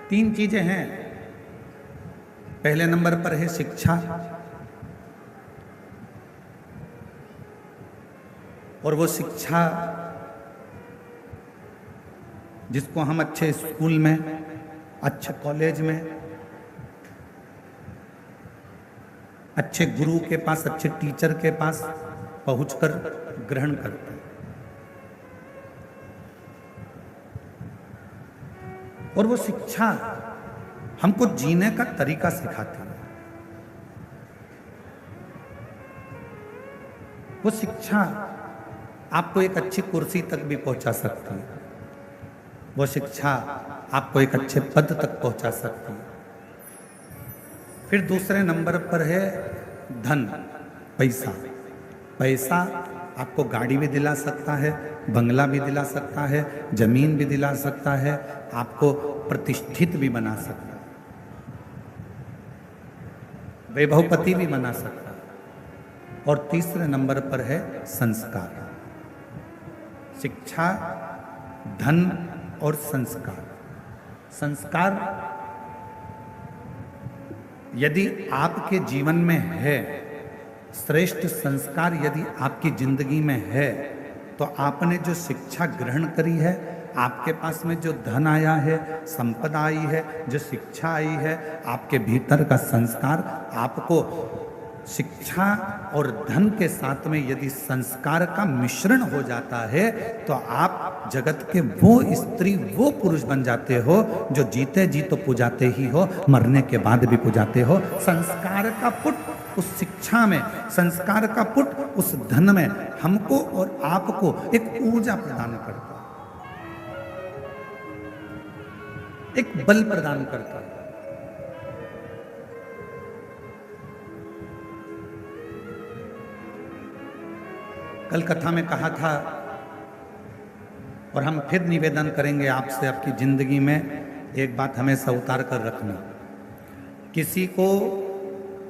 तीन चीजें हैं। पहले नंबर पर है शिक्षा, और वो शिक्षा जिसको हम अच्छे स्कूल में, अच्छे कॉलेज में, अच्छे गुरु के पास, अच्छे टीचर के पास पहुंचकर ग्रहण करते हैं। और वो शिक्षा हमको जीने का तरीका सिखाती है। वो शिक्षा आपको एक अच्छी कुर्सी तक भी पहुंचा सकती है। वो शिक्षा आपको एक अच्छे पद तक पहुंचा सकती है। फिर दूसरे नंबर पर है धन, पैसा। पैसा आपको गाड़ी भी दिला सकता है, बंगला भी दिला सकता है, जमीन भी दिला सकता है, आपको प्रतिष्ठित भी बना सकता है, वैभवपति भी बना सकता है। और तीसरे नंबर पर है संस्कार। शिक्षा, धन और संस्कार। संस्कार यदि आपके जीवन में है, श्रेष्ठ संस्कार यदि आपकी जिंदगी में है, तो आपने जो शिक्षा ग्रहण करी है, आपके पास में जो धन आया है, संपदा आई है, जो शिक्षा आई है, आपके भीतर का संस्कार, आपको शिक्षा और धन के साथ में यदि संस्कार का मिश्रण हो जाता है, तो आप जगत के वो स्त्री, वो पुरुष बन जाते हो जो जीते जी तो पुजाते ही हो, मरने के बाद भी पुजाते हो। संस्कार का पुट उस शिक्षा में, संस्कार का पुट उस धन में हमको और आपको एक ऊर्जा प्रदान करता है, एक बल प्रदान करता है। कल कथा में कहा था, और हम फिर निवेदन करेंगे आपसे, आपकी जिंदगी में एक बात हमेशा उतार कर रखना। किसी को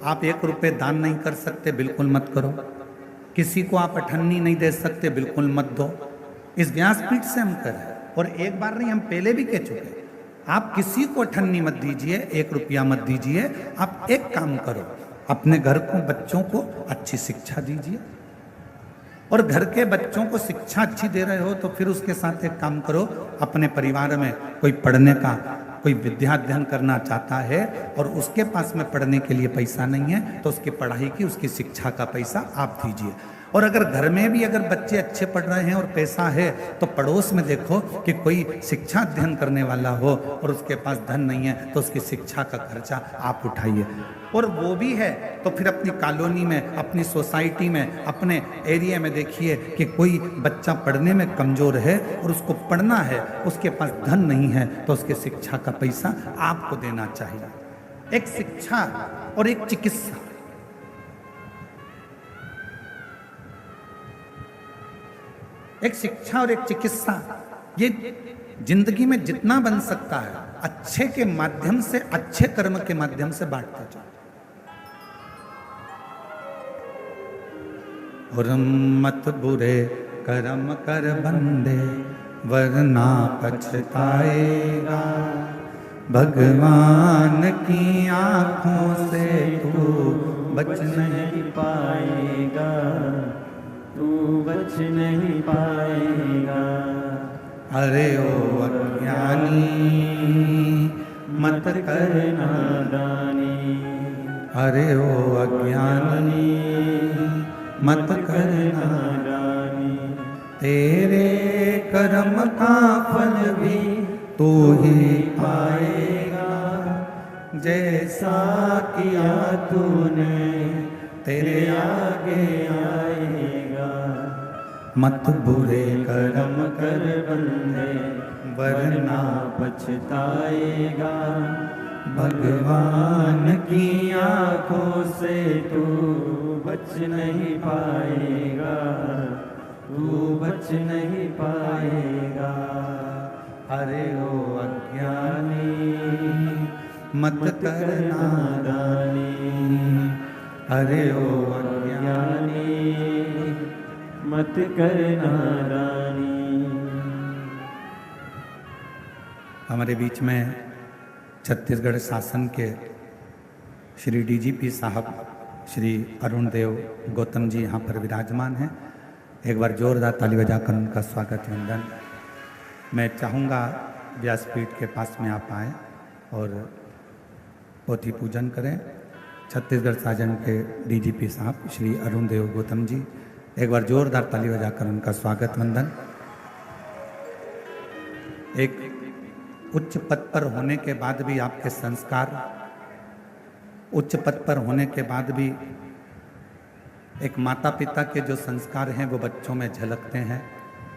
आप 1 रुपये दान नहीं कर सकते, बिल्कुल मत करो। किसी को आप अठन्नी नहीं दे सकते, बिल्कुल मत दो। इस व्यासपीठ से हम करें, और एक बार नहीं, हम पहले भी कह चुके। आप किसी को अठन्नी मत दीजिए, 1 रुपया मत दीजिए। आप एक काम करो, अपने घर को, बच्चों को अच्छी शिक्षा दीजिए, और घर के बच्चों को शिक्षा अच्छी दे रहे हो तो फिर उसके साथ एक काम करो, अपने परिवार में कोई पढ़ने का, कोई विद्या अध्ययन करना चाहता है और उसके पास में पढ़ने के लिए पैसा नहीं है, तो उसकी पढ़ाई की, उसकी शिक्षा का पैसा आप दीजिए। और अगर घर में भी अगर बच्चे अच्छे पढ़ रहे हैं और पैसा है, तो पड़ोस में देखो कि कोई शिक्षा अध्ययन करने वाला हो और उसके पास धन नहीं है, तो उसकी शिक्षा का खर्चा आप उठाइए। और वो भी है तो फिर अपनी कॉलोनी में, अपनी सोसाइटी में, अपने एरिया में देखिए कि कोई बच्चा पढ़ने में कमजोर है और उसको पढ़ना है, उसके पास धन नहीं है, तो उसके शिक्षा का पैसा आपको देना चाहिए। एक शिक्षा और एक चिकित्सा। एक शिक्षा और एक चिकित्सा, ये जिंदगी में जितना बन सकता है अच्छे के माध्यम से, अच्छे कर्म के माध्यम से बांटते जाओ। और मत बुरे कर्म कर बंदे, वरना पछताएगा। भगवान की आंखों से तू बच नहीं पाएगा, तू बच नहीं पाएगा। अरे ओ अज्ञानी मत कर नादानी, अरे ओ अज्ञानी मत कर नादानी। तेरे कर्म का फल भी तू ही पाएगा। जैसा किया तूने तेरे आगे आएगा। मत बुरे कर्म कर बंदे, वरना पछताएगा। भगवान की आंखों से तू बच नहीं पाएगा, तू बच नहीं पाएगा। अरे ओ अज्ञानी मत कर नादानी, अरे ओ अज्ञानी मत कर नादानी। हमारे बीच में छत्तीसगढ़ शासन के श्री डीजीपी साहब श्री अरुण देव गौतम जी यहाँ पर विराजमान हैं। एक बार जोरदार ताली बजाकर उनका स्वागत वंदन। मैं चाहूँगा व्यासपीठ के पास में आप आएँ और पोथी पूजन करें। छत्तीसगढ़ शासन के डीजीपी साहब श्री अरुण देव गौतम जी, एक बार जोरदार ताली बजाकर उनका स्वागत वंदन। एक उच्च पद पर होने के बाद भी आपके संस्कार, उच्च पद पर होने के बाद भी एक माता पिता के जो संस्कार हैं वो बच्चों में झलकते हैं।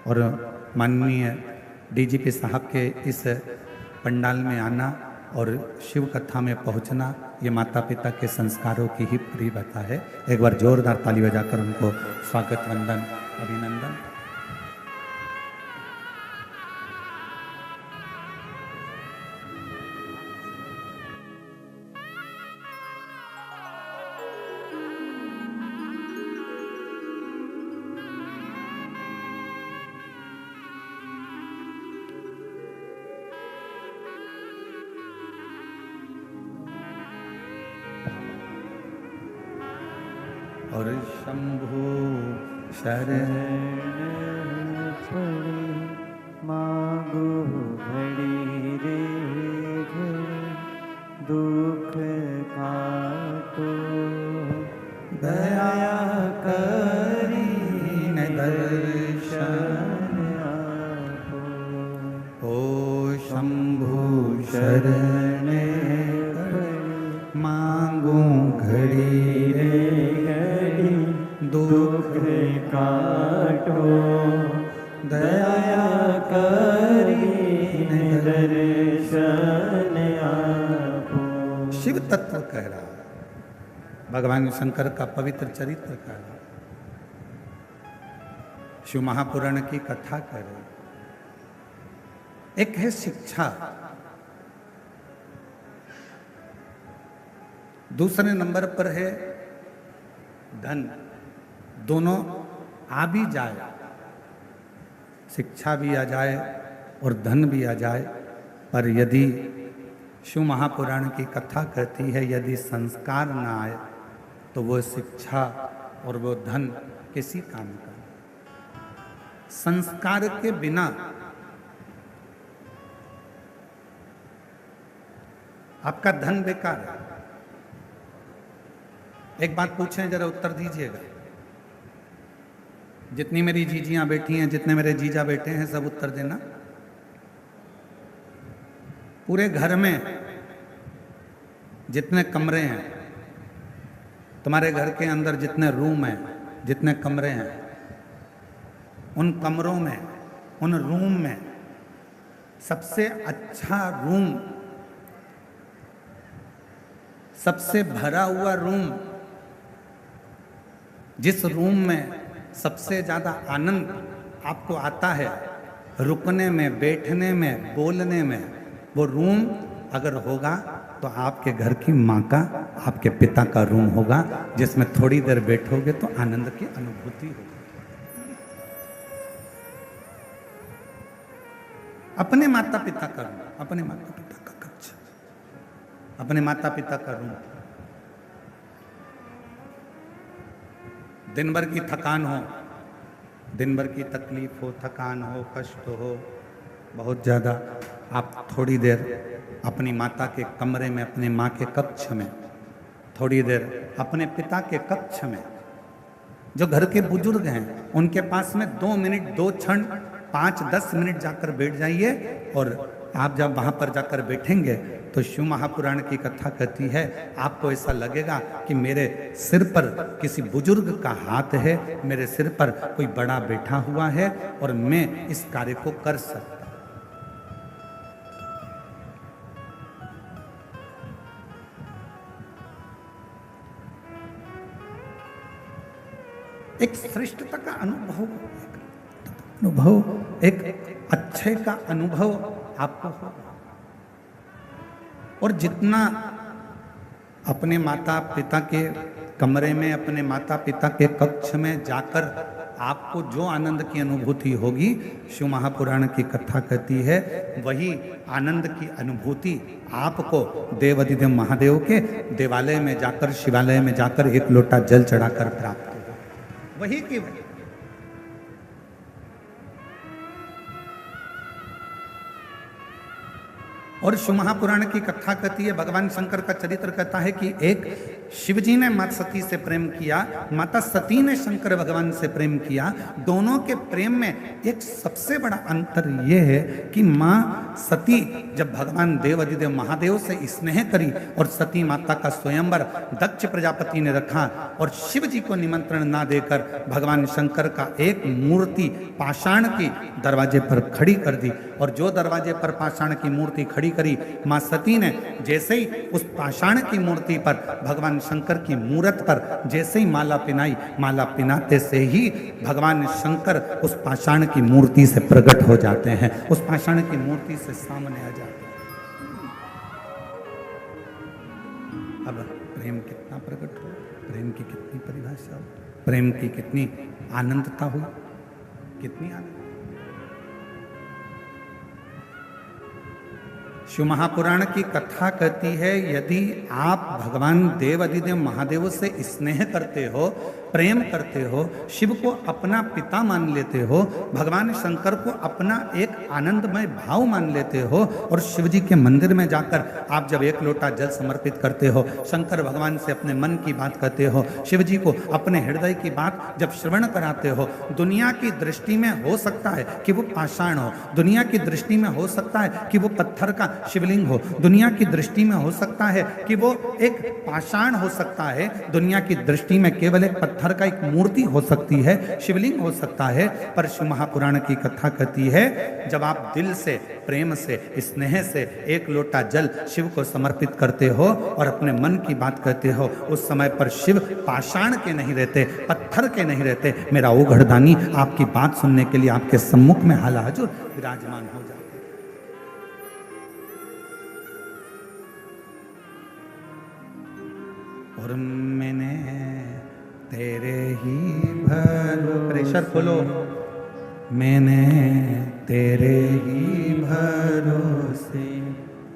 और माननीय डीजीपी साहब के इस पंडाल में आना और शिव कथा में पहुंचना, ये माता पिता के संस्कारों की ही परिभाषा है। एक बार जोरदार ताली बजाकर उनको स्वागत वंदन अभिनंदन। और शंभु शरण पड़ी मांगो घड़ी रे घड़ी, दुख काटो दया करीन दर्शन आपो। ओ शंभु शरण मांगू घड़ी रे दुख काटो दया करीन दर्शन आपो। शिव तत्व कह रहा है, भगवान शंकर का पवित्र चरित्र कह रहा है, शिव महापुराण की कथा कह रहे। एक है शिक्षा, दूसरे नंबर पर है धन। दोनों आ भी जाए, शिक्षा भी आ जाए और धन भी आ जाए, पर यदि शिव महापुराण की कथा कहती है यदि संस्कार ना आए तो वो शिक्षा और वो धन किसी काम का। संस्कार के बिना आपका धन बेकार है। एक बात पूछें, जरा उत्तर दीजिएगा। जितनी मेरी जीजियां बैठी हैं, जितने मेरे जीजा बैठे हैं, सब उत्तर देना। पूरे घर में जितने कमरे हैं, तुम्हारे घर के अंदर जितने रूम हैं, जितने कमरे हैं, उन कमरों में, उन रूम में सबसे अच्छा रूम, सबसे भरा हुआ रूम, जिस रूम में सबसे ज़्यादा आनंद आपको आता है रुकने में, बैठने में, बोलने में, वो रूम अगर होगा तो आपके घर की माँ का, आपके पिता का रूम होगा, जिसमें थोड़ी देर बैठोगे तो आनंद की अनुभूति होगी। अपने माता पिता का रूम, अपने माता पिता का कक्ष, अपने माता पिता का रूम। दिन भर की थकान हो, दिन भर की तकलीफ हो, थकान हो, कष्ट हो बहुत ज़्यादा, आप थोड़ी देर अपनी माता के कमरे में, अपने माँ के कक्ष में, थोड़ी देर अपने पिता के कक्ष में, जो घर के बुजुर्ग हैं उनके पास में 2 मिनट, 2 क्षण, 5-10 मिनट जाकर बैठ जाइए। और आप जब वहाँ पर जाकर बैठेंगे तो शिव महापुराण की कथा कहती है, आपको ऐसा लगेगा कि मेरे सिर पर किसी बुजुर्ग का हाथ है, मेरे सिर पर कोई बड़ा बैठा हुआ है और मैं इस कार्य को कर सकता। एक श्रेष्ठता का अनुभव, एक अच्छे का अनुभव आपको होगा। और जितना अपने माता पिता के कमरे में, अपने माता पिता के कक्ष में जाकर आपको जो आनंद की अनुभूति होगी, शिव महापुराण की कथा कहती है, वही आनंद की अनुभूति आपको देवाधिदेव महादेव के देवालय में जाकर, शिवालय में जाकर एक लोटा जल चढ़ाकर प्राप्त होगा। वही की वही। और शिव महापुराण की कथा कहती है, भगवान शंकर का चरित्र कहता है कि एक शिवजी ने माता सती से प्रेम किया, माता सती ने शंकर भगवान से प्रेम किया। दोनों के प्रेम में एक सबसे बड़ा अंतर यह है कि माँ सती जब भगवान देवाधिदेव महादेव से स्नेह करी और सती माता का स्वयंवर दक्ष प्रजापति ने रखा और शिव जी को निमंत्रण ना देकर भगवान शंकर का एक मूर्ति पाषाण की दरवाजे पर खड़ी कर दी। और जो दरवाजे पर पाषाण की मूर्ति खड़ी करी, मां सती ने जैसे ही उस पाषाण की मूर्ति पर भगवान शंकर की मूर्त पर जैसे ही माला पिनाई, माला पिनाते से ही भगवान शंकर उस पाषाण की मूर्ति से प्रकट हो जाते हैं, उस पाषाण की मूर्ति से सामने आ जाते हैं। अब प्रेम कितना प्रकट हो, प्रेम की कितनी परिभाषा हो, प्रेम की कितनी आनंदता हो, कितनी आनंद। शिव महापुराण की कथा कहती है, यदि आप भगवान देवाधिदेव महादेव से स्नेह करते हो, प्रेम करते हो, शिव को अपना पिता मान लेते हो, भगवान शंकर को अपना एक आनंदमय भाव मान लेते हो और शिव जी के मंदिर में जाकर आप जब एक लोटा जल समर्पित करते हो, शंकर भगवान से अपने मन की बात कहते हो, शिव जी को अपने हृदय की बात जब श्रवण कराते हो, दुनिया की दृष्टि में हो सकता है कि वो पाषाण हो, दुनिया की दृष्टि में हो सकता है कि वो पत्थर का शिवलिंग हो, दुनिया की दृष्टि में हो सकता है कि वो एक पाषाण हो सकता है, दुनिया की दृष्टि में केवल एक पत्थर का एक मूर्ति हो सकती है, शिवलिंग हो सकता है। पर शिव महापुराण की कथा कहती है, जब आप दिल से, प्रेम से, स्नेह से एक लोटा जल शिव को समर्पित करते हो और अपने मन की बात कहते हो, उस समय पर शिव पाषाण के नहीं रहते, पत्थर के नहीं रहते। मेरा ओ घड़दानी आपकी बात सुनने के लिए आपके सम्मुख में हाल हाजुर विराजमान हो जाते। और मैंने तेरे ही प्रेशर खोलो, मैंने तेरे ही भरोसे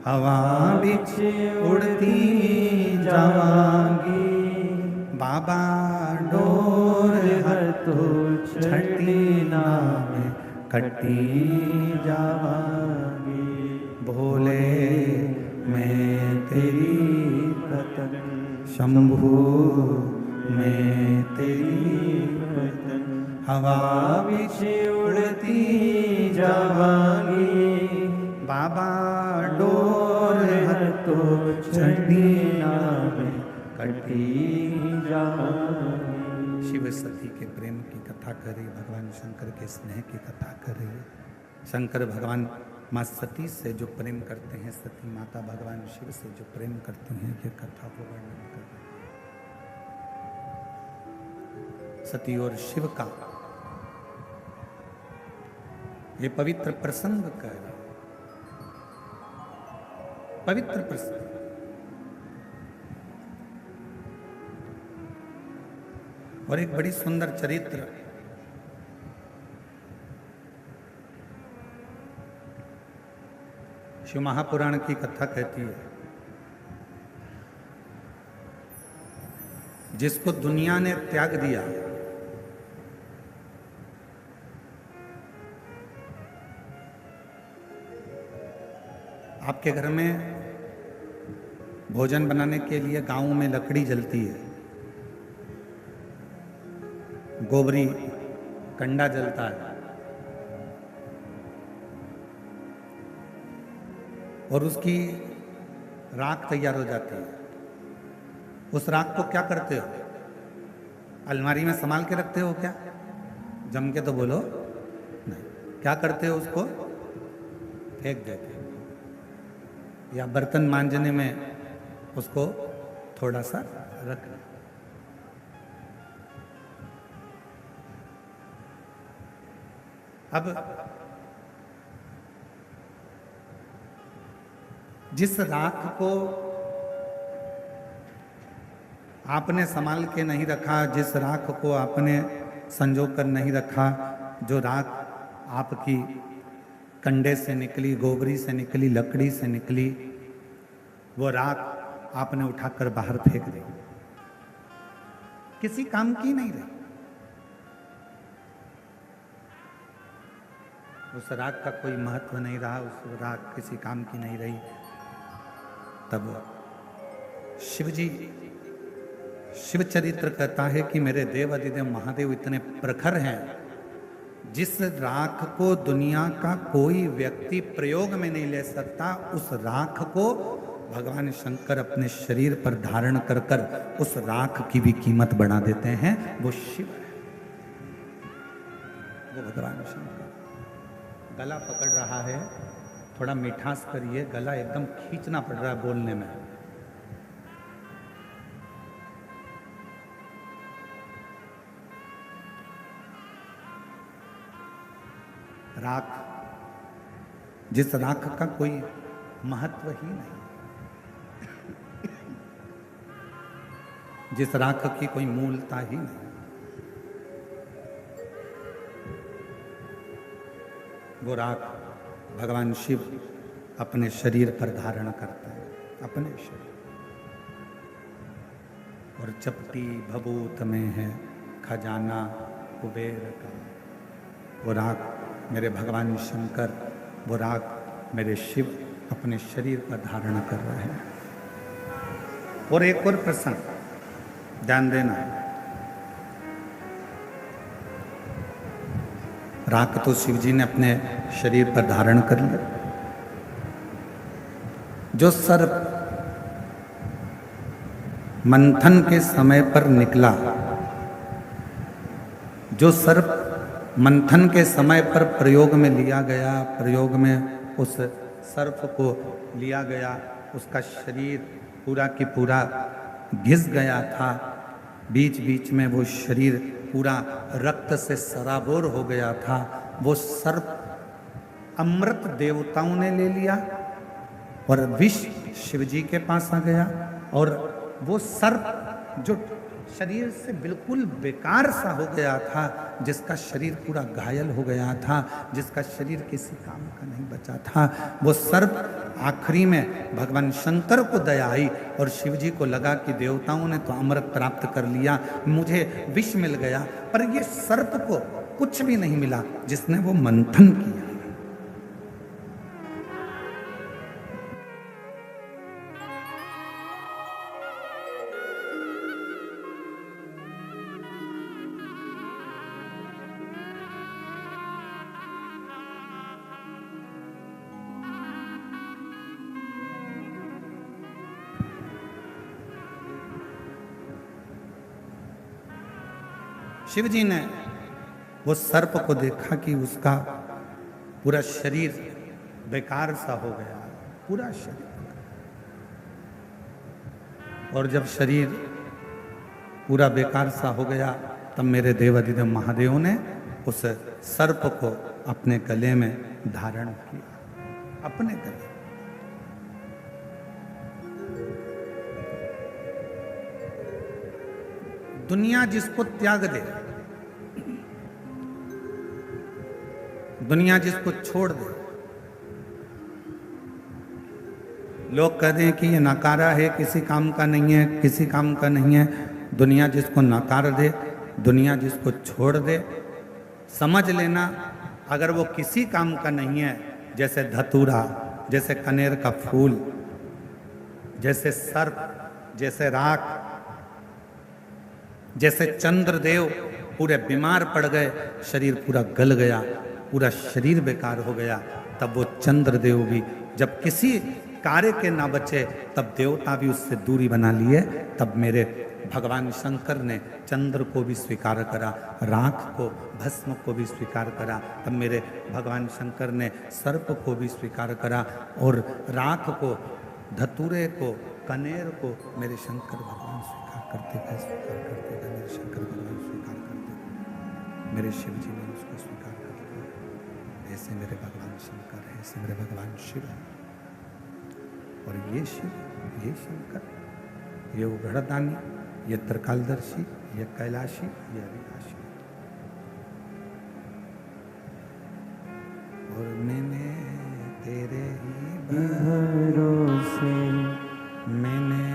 हवा बिच उड़ती जावांगी, बाबा डोर हर तो छठी नाम कटी जावांगी, भोले मैं तेरी पतन, शंभू मैं तेरी पतन, हवा बिच उड़ती जावांगी, बाबा डोर हर तो छठी नाम कटी जावांगी। शिव सती के प्रेम की कथा कर रही, भगवान शंकर के स्नेह की कथा कर रही है। शंकर भगवान माँ सती से जो प्रेम करते हैं, सती माता भगवान शिव से जो प्रेम करते हैं, ये कथा को वर्णन कर रहे हैं। सती और शिव का ये पवित्र प्रसंग कह रहे, पवित्र प्रसंग। और एक बड़ी सुंदर चरित्र शिव महापुराण की कथा कहती है, जिसको दुनिया ने त्याग दिया, आपके घर में भोजन बनाने के लिए गांव में लकड़ी जलती है, गोबरी कंडा जलता है, और उसकी राख तैयार हो जाती है। उस राख को क्या करते हो? अलमारी में संभाल के रखते हो क्या? जम के तो बोलो नहीं। क्या करते हो? उसको फेंक देते हो, या बर्तन मांजने में उसको थोड़ा सा रख। अब जिस राख को आपने संभाल के नहीं रखा, जिस राख को आपने संजो कर नहीं रखा। जो राख आपकी कंडे से निकली, गोबरी से निकली, लकड़ी से निकली, वो राख आपने उठाकर बाहर फेंक दी, किसी काम की नहीं रही। उस राख का कोई महत्व नहीं रहा, उस राख किसी काम की नहीं रही। तब शिवजी, शिव चरित्र कहता है कि मेरे देव अधिदेव महादेव इतने प्रखर हैं, जिस राख को दुनिया का कोई व्यक्ति प्रयोग में नहीं ले सकता, उस राख को भगवान शंकर अपने शरीर पर धारण कर कर उस राख की भी कीमत बढ़ा देते हैं। वो शिव है, वो भगवान शंकर। गला पकड़ रहा है, थोड़ा मिठास करिए, गला एकदम खींचना पड़ रहा है बोलने में। राख, जिस राख का कोई महत्व ही नहीं, जिस राख की कोई मूलता ही नहीं, वो राख भगवान शिव अपने शरीर पर धारण करते हैं, अपने शरीर। और चपटी भभूत में है खजाना कुबेर का। वो राख मेरे भगवान शंकर, वो राख मेरे शिव अपने शरीर पर धारण कर रहे हैं। और एक और प्रसंग ध्यान देना, राख तो शिव जी ने अपने शरीर पर धारण कर लिया। जो सर्प मंथन के समय पर निकला, जो सर्प मंथन के समय पर प्रयोग में लिया गया, प्रयोग में उस सर्प को लिया गया, उसका शरीर पूरा की पूरा घिस गया था, बीच बीच में वो शरीर पूरा रक्त से सराबोर हो गया था। वो सर्प अमृत देवताओं ने ले लिया और विष शिव जी के पास आ गया। और वो सर्प जो शरीर से बिल्कुल बेकार सा हो गया था, जिसका शरीर पूरा घायल हो गया था, जिसका शरीर किसी काम का नहीं बचा था, वो सर्प आखिरी में भगवान शंकर को दया आई और शिव जी को लगा कि देवताओं ने तो अमृत प्राप्त कर लिया, मुझे विष मिल गया। पर ये सर्प को कुछ भी नहीं मिला, जिसने वो मंथन किया। शिव जी ने वो सर्प को देखा कि उसका पूरा शरीर बेकार सा हो गया, पूरा शरीर। और जब शरीर पूरा बेकार सा हो गया, तब मेरे देवाधिदेव महादेव ने उस सर्प को अपने गले में धारण किया, अपने गले। दुनिया जिसको त्याग दे, दुनिया जिसको छोड़ दे, लोग कहते हैं कि ये नकारा है, किसी काम का नहीं है, किसी काम का नहीं है। दुनिया जिसको नकार दे, दुनिया जिसको छोड़ दे, समझ लेना अगर वो किसी काम का नहीं है, जैसे धतूरा, जैसे कनेर का फूल, जैसे सर्प, जैसे राख, जैसे चंद्रदेव पूरे बीमार पड़ गए, शरीर पूरा गल गया, पूरा शरीर बेकार हो गया, तब वो चंद्रदेव भी जब किसी कार्य के ना बचे, तब देवता भी उससे दूरी बना लिए। तब मेरे भगवान शंकर ने चंद्र को भी स्वीकार करा, राख को, भस्म को भी स्वीकार करा। तब मेरे भगवान शंकर ने सर्प को भी स्वीकार करा, और राख को, धतूरे को, कनेर को मेरे शंकर भगवान स्वीकार करते गए, स्वीकार करते गए। मेरे शंकर भगवान स्वीकार करते गए, मेरे शिव जी ने उसको स्वीकार कर लिया। ऐसे मेरे भगवान शंकर है, ऐसे मेरे भगवान शिव है। और ये शिव, ये शंकर, ये उघड़दानी, ये त्रिकालदर्शी, ये कैलाशी, ये अविनाशी। भरोसे, मैंने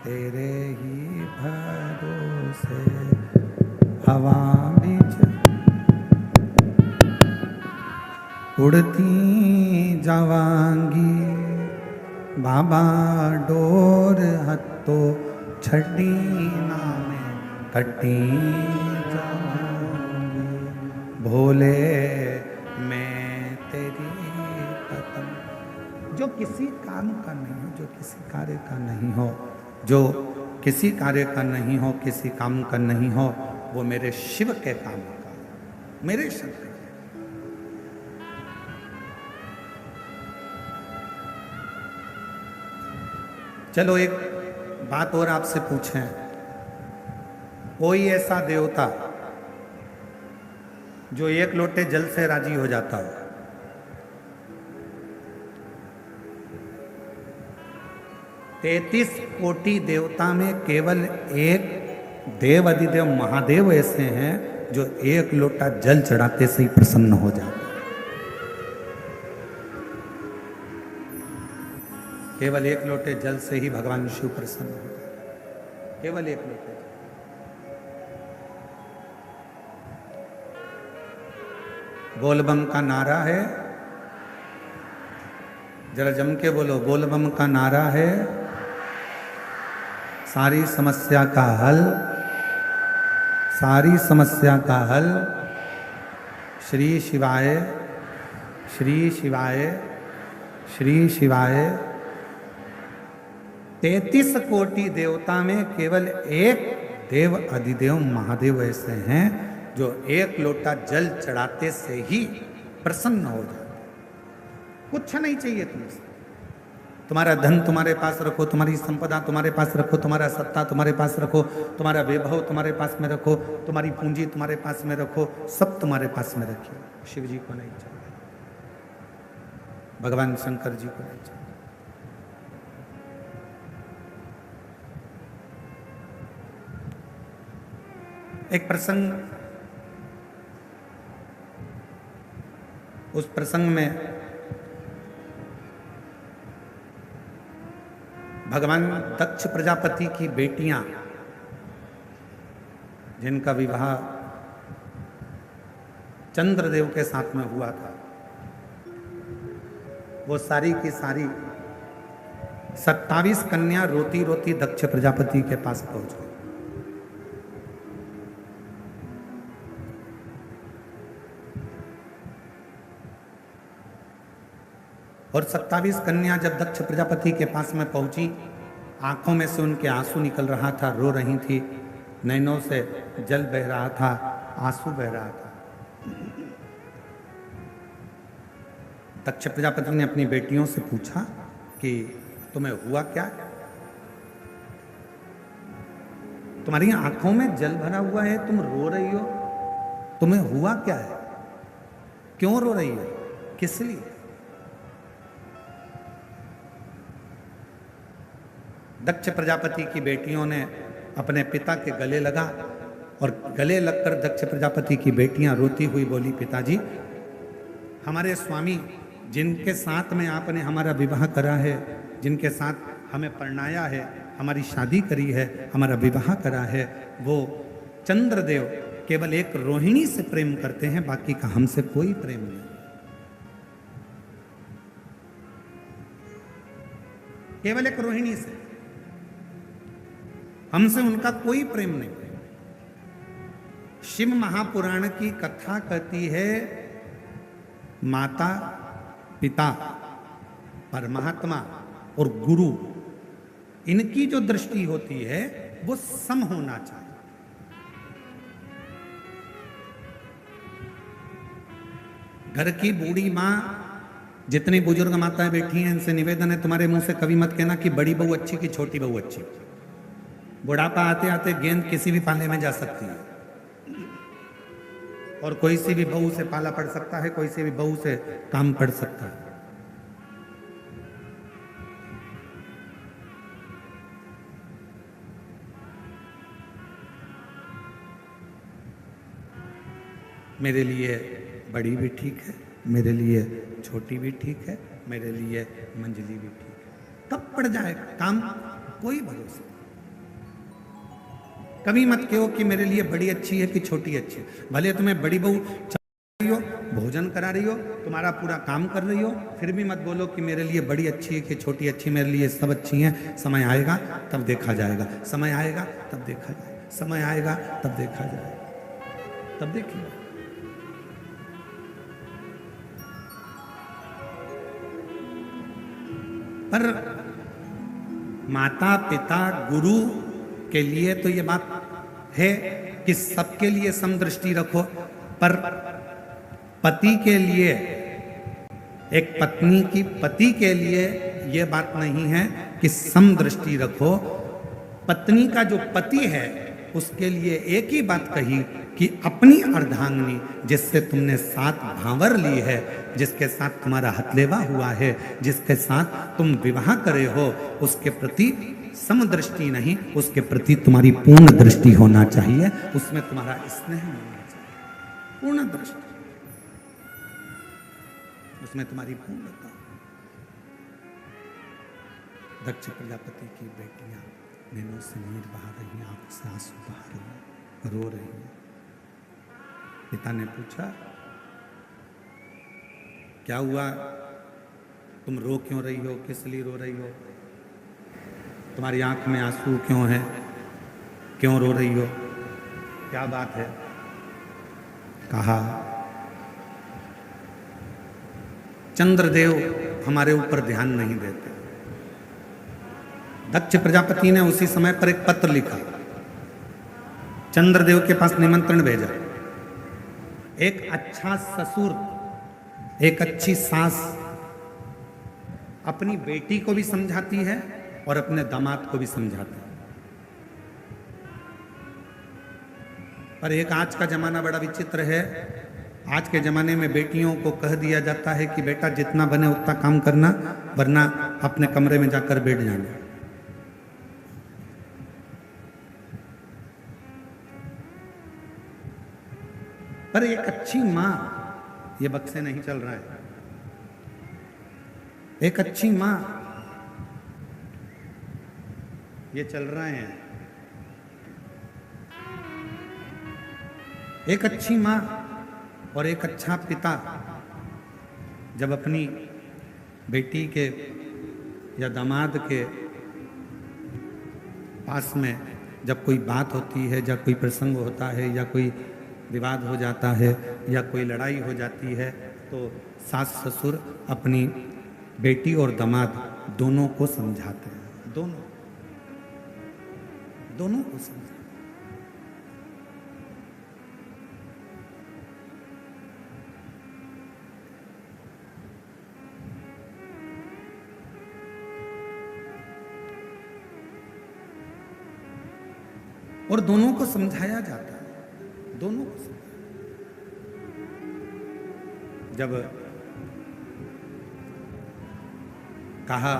तेरे ही भरोसे हवा बीच उड़ती जावांगी बाबा डोर हत्तो छड़ी नामे कटी जावांगी भोले मैं तेरी पतंग। जो किसी काम का नहीं हो, जो किसी कार्य का नहीं हो, जो किसी कार्य का नहीं हो, किसी काम का नहीं हो, वो मेरे शिव के काम का, मेरे शंकर। चलो एक बात और आपसे पूछें, कोई ऐसा देवता जो एक लोटे जल से राजी हो जाता हो? तैतीस कोटि देवता में केवल एक देव अधिदेव महादेव ऐसे हैं जो एक लोटा जल चढ़ाते से ही प्रसन्न हो जाते हैं। केवल एक लोटे जल से ही भगवान शिव प्रसन्न हो जाते हैं, केवल एक लोटे जल। बोलबम का नारा है, जरा जम के बोलो, बोलबम का नारा है सारी समस्या का हल, सारी समस्या का हल श्री शिवाय, श्री शिवाय, श्री शिवाय। 33 कोटि देवता में केवल एक देव अधिदेव महादेव ऐसे हैं जो एक लोटा जल चढ़ाते से ही प्रसन्न हो जाते। कुछ नहीं चाहिए तुमसे, तुम्हारा धन तुम्हारे पास रखो, तुम्हारी संपदा तुम्हारे पास रखो, तुम्हारा सत्ता तुम्हारे पास रखो, तुम्हारा वैभव तुम्हारे पास में रखो, तुम्हारी पूंजी तुम्हारे पास में रखो, सब तुम्हारे पास में रखिए, शिव जी को नहीं चाहिए, भगवान शंकर जी को नहीं चाहिए। एक प्रसंग, उस प्रसंग में भगवान दक्ष प्रजापति की बेटियां जिनका विवाह चंद्रदेव के साथ में हुआ था, वो सारी की सारी 27 कन्या रोती रोती दक्ष प्रजापति के पास पहुंच गई। और 27 कन्या जब दक्ष प्रजापति के पास में पहुंची, आंखों में से उनके आंसू निकल रहा था, रो रही थी, नैनों से जल बह रहा था, आंसू बह रहा था। दक्ष प्रजापति ने अपनी बेटियों से पूछा कि तुम्हें हुआ क्या, तुम्हारी आंखों में जल भरा हुआ है, तुम रो रही हो, तुम्हें हुआ क्या है, क्यों रो रही हो, किस लिए? दक्ष प्रजापति की बेटियों ने अपने पिता के गले लगा और गले लगकर दक्ष प्रजापति की बेटियां रोती हुई बोली, पिताजी, हमारे स्वामी जिनके साथ में आपने हमारा विवाह करा है, जिनके साथ हमें परणाया है, हमारी शादी करी है, हमारा विवाह करा है, वो चंद्रदेव केवल एक रोहिणी से प्रेम करते हैं, बाकी का हमसे कोई प्रेम नहीं, केवल एक रोहिणी से, हमसे उनका कोई प्रेम नहीं। शिव महापुराण की कथा कहती है, माता पिता परमात्मा और गुरु, इनकी जो दृष्टि होती है वो सम होना चाहिए। घर की बूढ़ी माँ, जितनी बुजुर्ग माताएं बैठी हैं, इनसे निवेदन है, तुम्हारे मुंह से कभी मत कहना कि बड़ी बहू अच्छी कि छोटी बहू अच्छी। बुढ़ापा आते आते गेंद किसी भी पाले में जा सकती है और कोई सी भी बहू से पाला पड़ सकता है, कोई सी भी बहू से काम पड़ सकता है। मेरे लिए बड़ी भी ठीक है, मेरे लिए छोटी भी ठीक है, मेरे लिए मंजली भी ठीक है। कब पड़ जाए काम, कोई भरोसा नहीं। कभी मत कहो कि मेरे लिए बड़ी अच्छी है कि छोटी अच्छी है। भले तुम्हें बड़ी बहू रही हो, भोजन करा रही हो, तुम्हारा पूरा काम कर रही हो, फिर भी मत बोलो कि मेरे लिए बड़ी अच्छी है कि छोटी अच्छी। मेरे लिए सब अच्छी हैं। समय आएगा तब देखा जाएगा, समय आएगा तब देखा जाएगा, समय आएगा तब देखा जाएगा, तब देखिए। पर माता पिता गुरु के लिए तो ये बात है कि सबके लिए समदृष्टि रखो, पर पति के लिए, एक पत्नी की पति के लिए यह बात नहीं है कि समदृष्टि रखो। पत्नी का जो पति है उसके लिए एक ही बात कही कि अपनी अर्धांगिनी जिससे तुमने साथ भांवर ली है, जिसके साथ तुम्हारा हथलेवा हुआ है, जिसके साथ तुम विवाह करे हो, उसके प्रति समदृष्टि नहीं, उसके प्रति तुम्हारी पूर्ण दृष्टि होना चाहिए, उसमें तुम्हारा स्नेह होना चाहिए, पूर्ण दृष्टि, उसमें तुम्हारी पूर्णता। दक्ष प्रजापति की बेटियां नैनों से नीर बहा रही हैं, आंखों से आंसू बहा रही हैं, रो रही हैं। पिता ने पूछा, क्या हुआ, तुम रो क्यों रही हो, किस लिए रो रही हो, तुम्हारी आंख में आंसू क्यों है, क्यों रो रही हो, क्या बात है। कहा, चंद्रदेव हमारे ऊपर ध्यान नहीं देते। दक्ष प्रजापति ने उसी समय पर एक पत्र लिखा, चंद्रदेव के पास निमंत्रण भेजा। एक अच्छा ससुर, एक अच्छी सास अपनी बेटी को भी समझाती है और अपने दामाद को भी समझाती है। पर एक आज का जमाना बड़ा विचित्र है। आज के जमाने में बेटियों को कह दिया जाता है कि बेटा जितना बने उतना काम करना, वरना अपने कमरे में जाकर बैठ जाना। पर एक अच्छी मां, ये बक्से नहीं चल रहा है, एक अच्छी मां, ये चल रहे हैं, एक अच्छी मां और एक अच्छा पिता जब अपनी बेटी के या दामाद के पास में जब कोई बात होती है, या कोई प्रसंग होता है, या कोई विवाद हो जाता है, या कोई लड़ाई हो जाती है, तो सास ससुर अपनी बेटी और दामाद दोनों को समझाते हैं, दोनों को समझाते हैं। और दोनों को समझाया जाता है, दोनों को समझाया। जब कहा,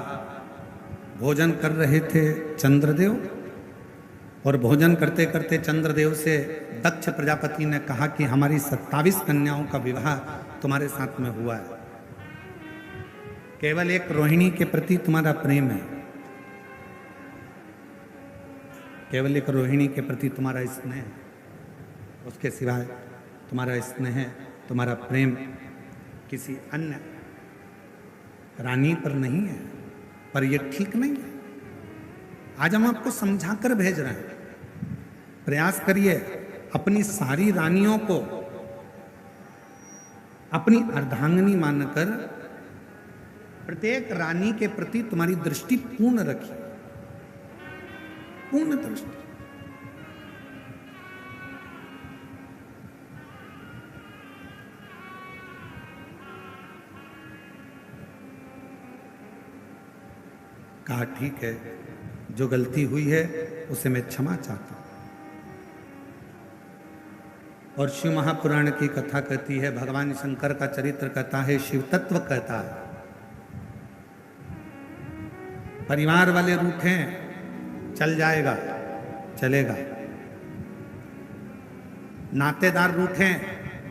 भोजन कर रहे थे चंद्रदेव, और भोजन करते करते चंद्रदेव से दक्ष प्रजापति ने कहा कि हमारी 27 कन्याओं का विवाह तुम्हारे साथ में हुआ है, केवल एक रोहिणी के प्रति तुम्हारा प्रेम है, केवल एक रोहिणी के प्रति तुम्हारा स्नेह, उसके सिवाय तुम्हारा स्नेह, तुम्हारा प्रेम किसी अन्य रानी पर नहीं है। पर यह ठीक नहीं है। आज हम आपको समझाकर भेज रहे हैं, प्रयास करिए अपनी सारी रानियों को अपनी अर्धांगिनी मानकर प्रत्येक रानी के प्रति तुम्हारी दृष्टि पूर्ण रखिए, पूर्ण दृष्टि। कहा, ठीक है, जो गलती हुई है उसे मैं क्षमा चाहता हूं। और शिव महापुराण की कथा कहती है, भगवान शंकर का चरित्र कहता है, शिव तत्व कहता है, परिवार वाले रूठे चल जाएगा, चलेगा, नातेदार रूठे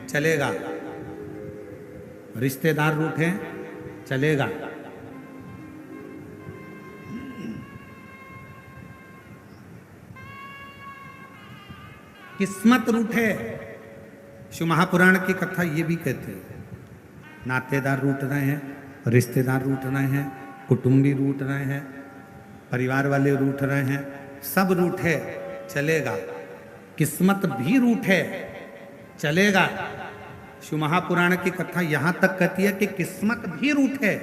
चलेगा, रिश्तेदार रूठे चलेगा। किस्मत रूठे, शिव महापुराण की कथा ये भी कहते हैं, नातेदार रूठ रहे हैं, रिश्तेदार रूठ रहे हैं, कुटुंबी रूठ रहे हैं, परिवार वाले रूठ रहे हैं, सब रूठे चलेगा। किस्मत भी रूठे चलेगा। शिव महापुराण की कथा यहां तक कहती है कि किस्मत भी रूठे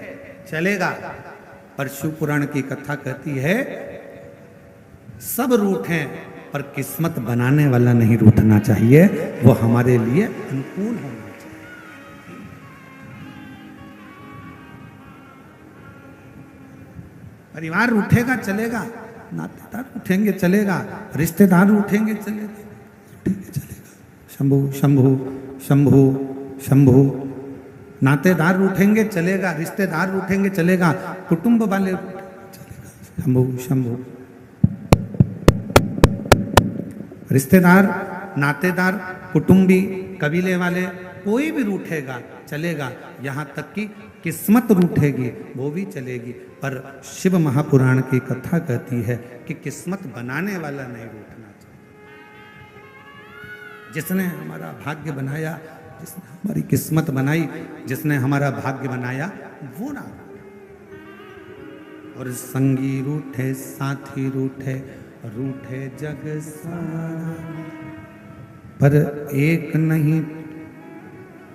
चलेगा, पर शिव पुराण की कथा कहती है सब रूठे पर किस्मत बनाने वाला नहीं रूठना चाहिए, वो हमारे लिए अनुकूल होना चाहिए। परिवार रूठेगा चलेगा, नातेदार उठेंगे चलेगा, रिश्तेदार उठेंगे चलेगा, उठेंगे चलेगा। शंभु शंभु शंभु शंभु। नातेदार उठेंगे चलेगा, रिश्तेदार उठेंगे चलेगा, कुटुंब वाले चलेगा। शंभु शंभु। रिश्तेदार, नातेदार, कुटुंबी, कबीले वाले कोई भी रूठेगा चलेगा, यहाँ तक कि किस्मत रूठेगी वो भी चलेगी। पर शिव महापुराण की कथा कहती है कि किस्मत बनाने वाला नहीं रूठना चाहिए। जिसने हमारा भाग्य बनाया, जिसने हमारी किस्मत बनाई, जिसने हमारा भाग्य बनाया वो ना। और संगी रूठे, साथी रूठे, रूठे जग सारा, पर एक नहीं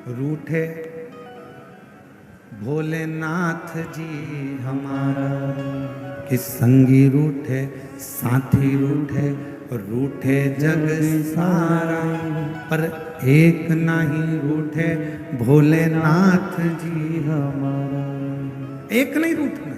रूठे भोलेनाथ जी हमारा। कि संगी रूठे, साथी रूठे, रूठे जग सारा, पर एक नहीं रूठे भोलेनाथ जी हमारा। एक नहीं रूठना।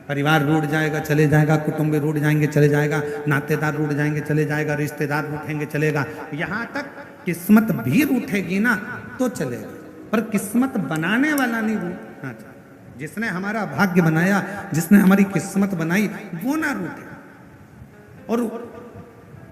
परिवार रूठ जाएगा चले जाएगा, कुटुंब रूठ जाएंगे चले जाएगा, नातेदार रूठ जाएंगे चले जाएगा, रिश्तेदार रूठेंगे चलेगा, यहाँ तक किस्मत भी रूठेगी ना तो चलेगा, पर किस्मत बनाने वाला नहीं रूठना चाहिए। जिसने हमारा भाग्य बनाया, जिसने हमारी किस्मत बनाई वो ना रूठे। और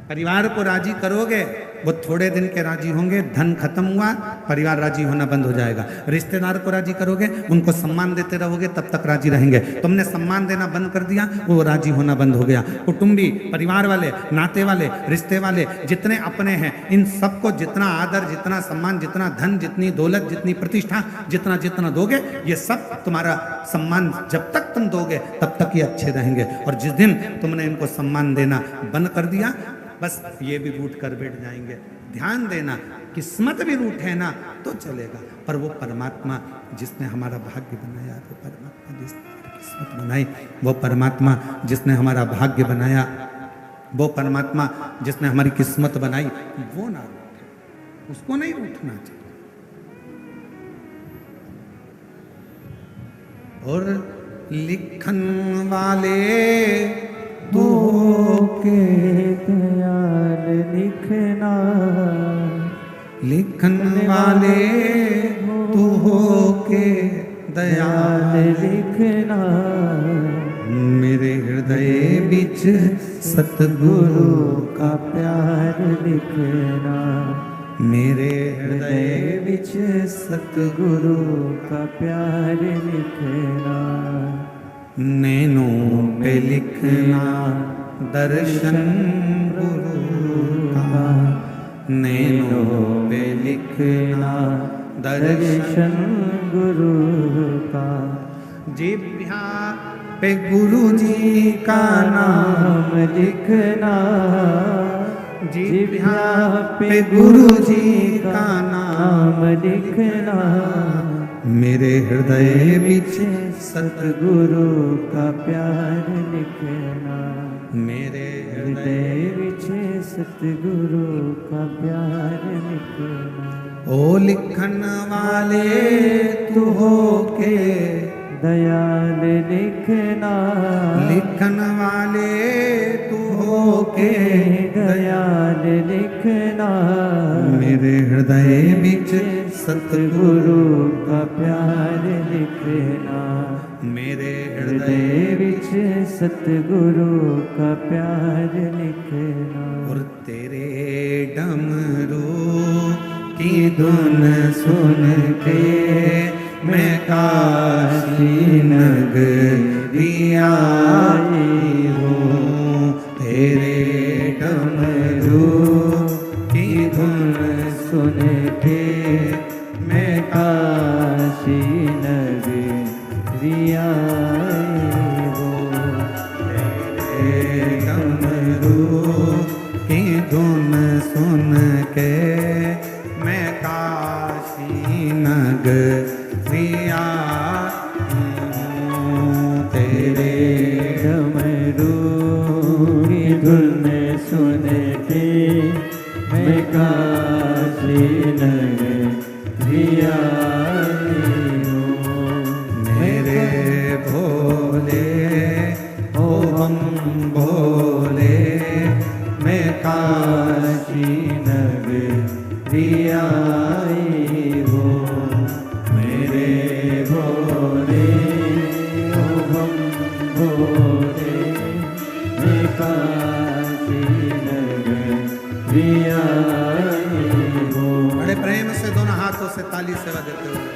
परिवार को राजी करोगे वो थोड़े दिन के राजी होंगे, धन खत्म हुआ परिवार राजी होना बंद हो जाएगा। रिश्तेदार को राजी करोगे, उनको सम्मान देते रहोगे तब तक राजी रहेंगे। तुमने सम्मान देना बंद कर दिया वो राजी होना बंद हो गया। कुटुंबी, परिवार वाले, नाते वाले, रिश्ते वाले जितने अपने हैं, इन सबको जितना आदर, जितना सम्मान, जितना धन, जितनी दौलत, जितनी प्रतिष्ठा, जितना जितना दोगे, ये सब तुम्हारा सम्मान जब तक तुम दोगे तब तक ये अच्छे रहेंगे। और जिस दिन तुमने इनको सम्मान देना बंद कर दिया, बस ये भी रूठ कर बैठ जाएंगे। ध्यान देना, किस्मत भी रूठे ना तो चलेगा, पर वो परमात्मा जिसने हमारा भाग्य बनाया, वो परमात्मा जिसने हमारी किस्मत बनाई, वो परमात्मा जिसने हमारा भाग्य बनाया, वो परमात्मा जिसने हमारी किस्मत बनाई, वो ना रूठे, उसको नहीं रूठना चाहिए। और लिखन वाले तू के दयाल लिखना, लिखन वाले तू हो के दयाल लिखना, मेरे हृदय बिच सतगुरु का प्यार लिखना, मेरे हृदय बिच सतगुरु का प्यार लिखना, नैनों पे लिखना दर्शन गुरु का, नैनों पे लिखना दर्शन गुरु का, जिह्वा पे गुरु जी का नाम लिखना, जिह्वा पे गुरु जी का नाम लिखना, मेरे हृदय बिच सतगुरु का प्यार लिखना, मेरे हृदय बिच सतगुरु का प्यार लिखना। ओ लिखन वाले तू हो के दयाल लिखना, लिखन वाले तू हो के दयाल लिखना, मेरे हृदय बिच सतगुरु का प्यार लिखना, मेरे हृदय हृदय बिच सतगुरु का प्यार लिखना। और तेरे डमरू की धुन सुन के मैं काशी नगरी आई हूँ, तेरे डमरू की धुन सुन के मैं काशी नगरी आई हूँ, तेरे डमरू की धुन सुन के मैं काशी नगरी आई हूँ, तेरे डमरू की धुन सुन के मैं काशी नगरी आई हूँ। मेरे भोले ओ हम भोले, मैं काशी नगरी आई हूँ, मेरे भोले ओ हम भोले, मैं काशी नगरी आई हूँ। बड़े प्रेम से दोनों हाथों से ताली सेवा देते हुए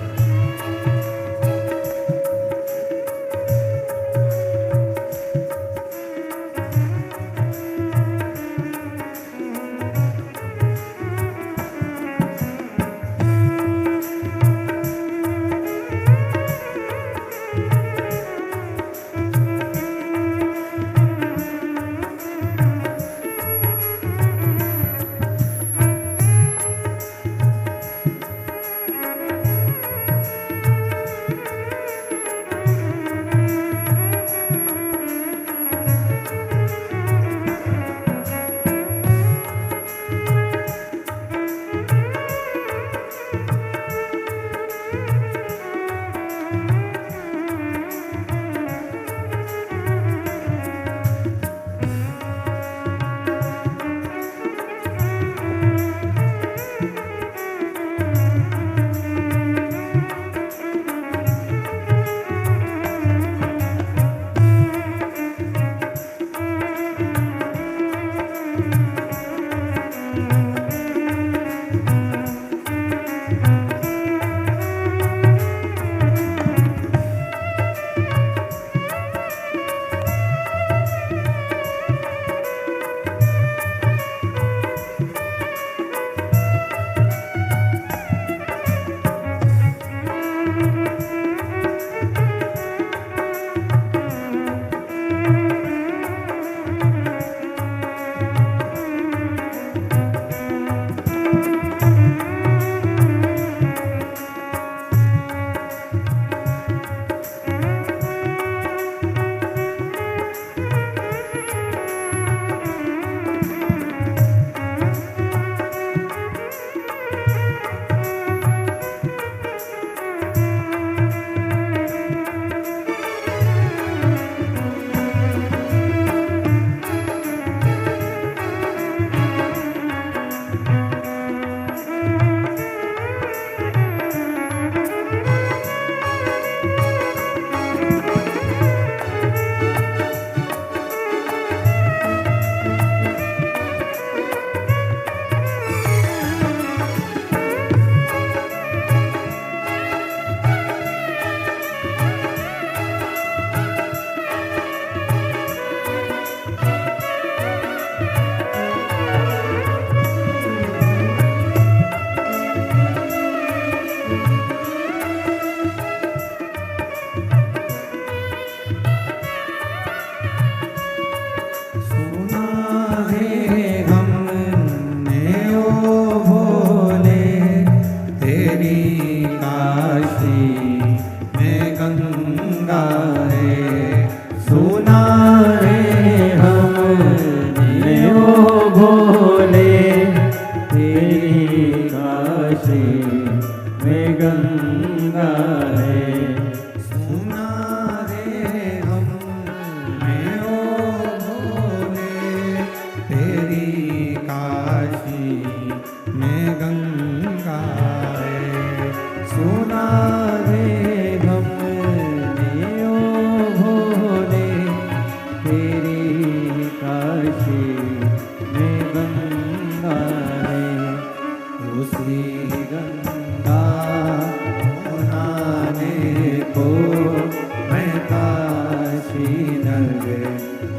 गंगा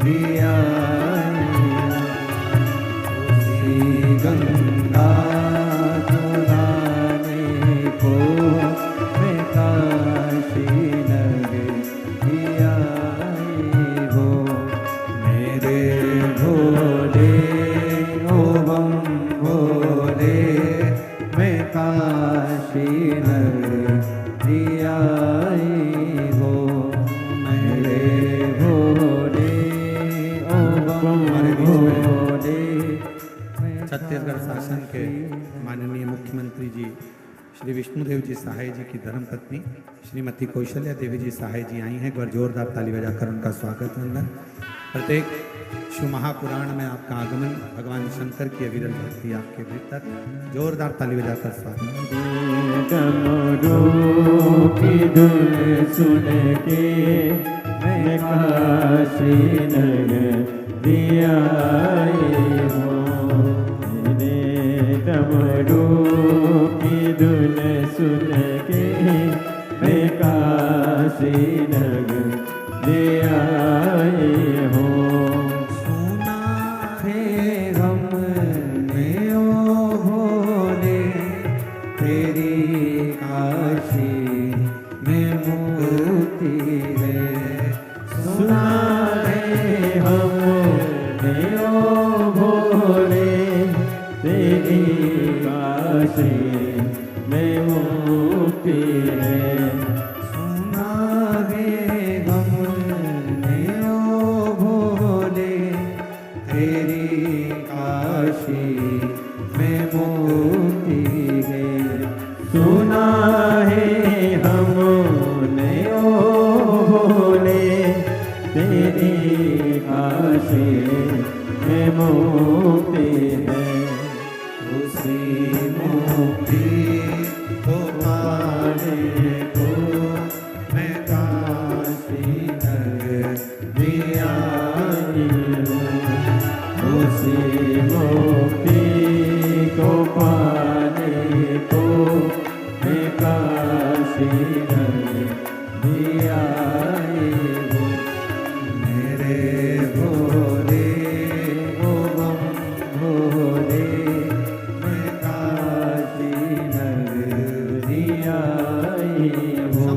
भी आई उसी गंगा सुनाने को मैं काशी नगर भी आई हो मेरे भोले ओ बम भोले मैं काशी नगर भी आई हो मेरे भोले ओ बम भोले छत्तीसगढ़ शासन के माननीय मुख्यमंत्री जी श्री विष्णुदेव जी सहाय जी की धर्मपत्नी श्रीमती कौशल्या देवी जी सहाय जी आई हैं। एक बार जोरदार ताली बजाकर उनका स्वागत वंदन। प्रत्येक शिव महापुराण में आपका आगमन भगवान शंकर की अविरल भक्ति आपके भीतर, जोरदार ताली बजाकर स्वागत। डमरू की धुन सुन के मैं काशी नगर भी आई हूँ मेरे डमरू की धुन सुन के मैं काशी नगर भी आई हूँ सुना है हमने ओ भोले तेरी काशी में मुक्ति है सुना है हमने ओ भोले तेरी काशी में मुक्ति है सुना है हमने ओ भोले तेरी काशी में मुक्ति है सुना है हमने ओ भोले तेरी काशी में मुक्ति है उसी मुक्ति को पाने को मैं काशी नगर भी आई हूँ उसी मुक्ति को पाने को मैं काशी नगर भी आई हूँ मेरे भोले ओ बम भोले मैं काशी नगर भी आई हूँ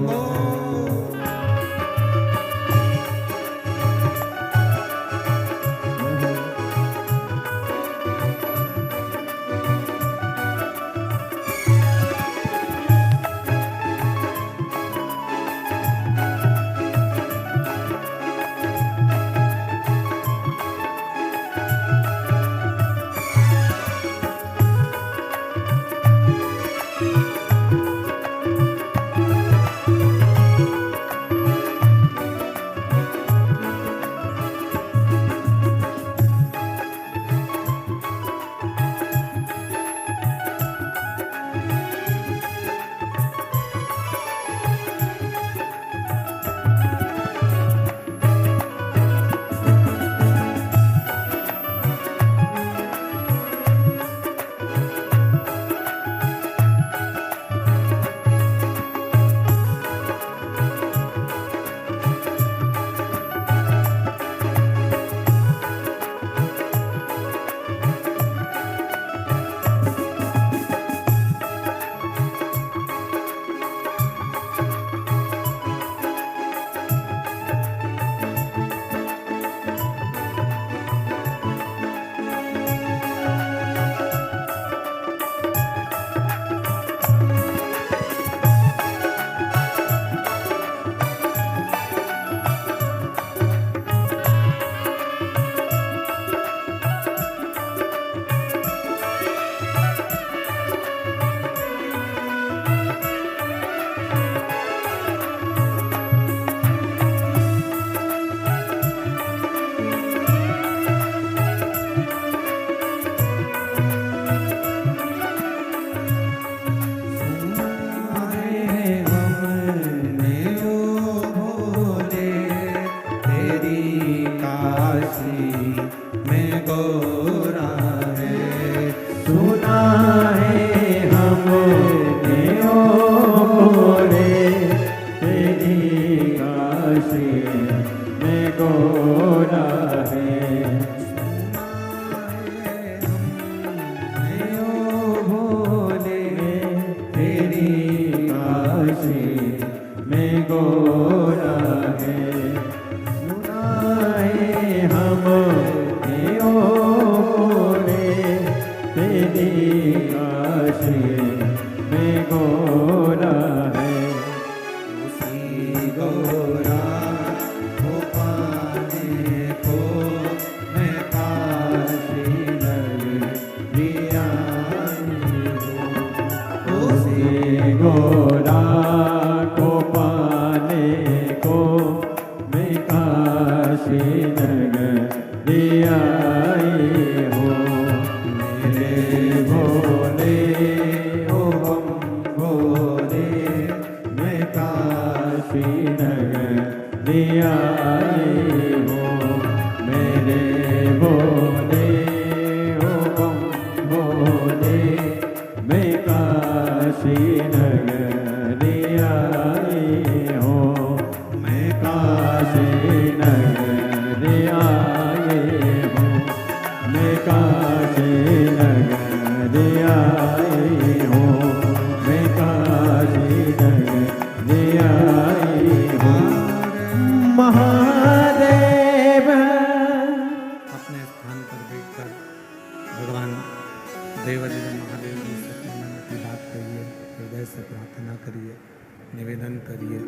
मैं गोरा है। ओ भोले तेरी काशी में गोरा है। सुनाए हम ओ भोले तेरी काशी में गोरा है। उसी गोरा को पाने को मैं काशी नगरी आई हूँ। उसी गोरा को पाने को मैं काशी नगरी आई हूँ। मेरे भोले ओ बम भोले मैं काशी नगरी आई हूँ। मेरे भोले ओ बम भोले मैं काशी नगरी आई हूँ। मैं काशी नगरी आई हूँ। मैं काशी नगरी आई हूँ। मैं काशी नगरी आई हूँ। महादेव अपने स्थान पर बैठकर भगवान देवाधिदेव महादेव जी से अपने मन की बात करिए, हृदय से प्रार्थना करिए, निवेदन करिए,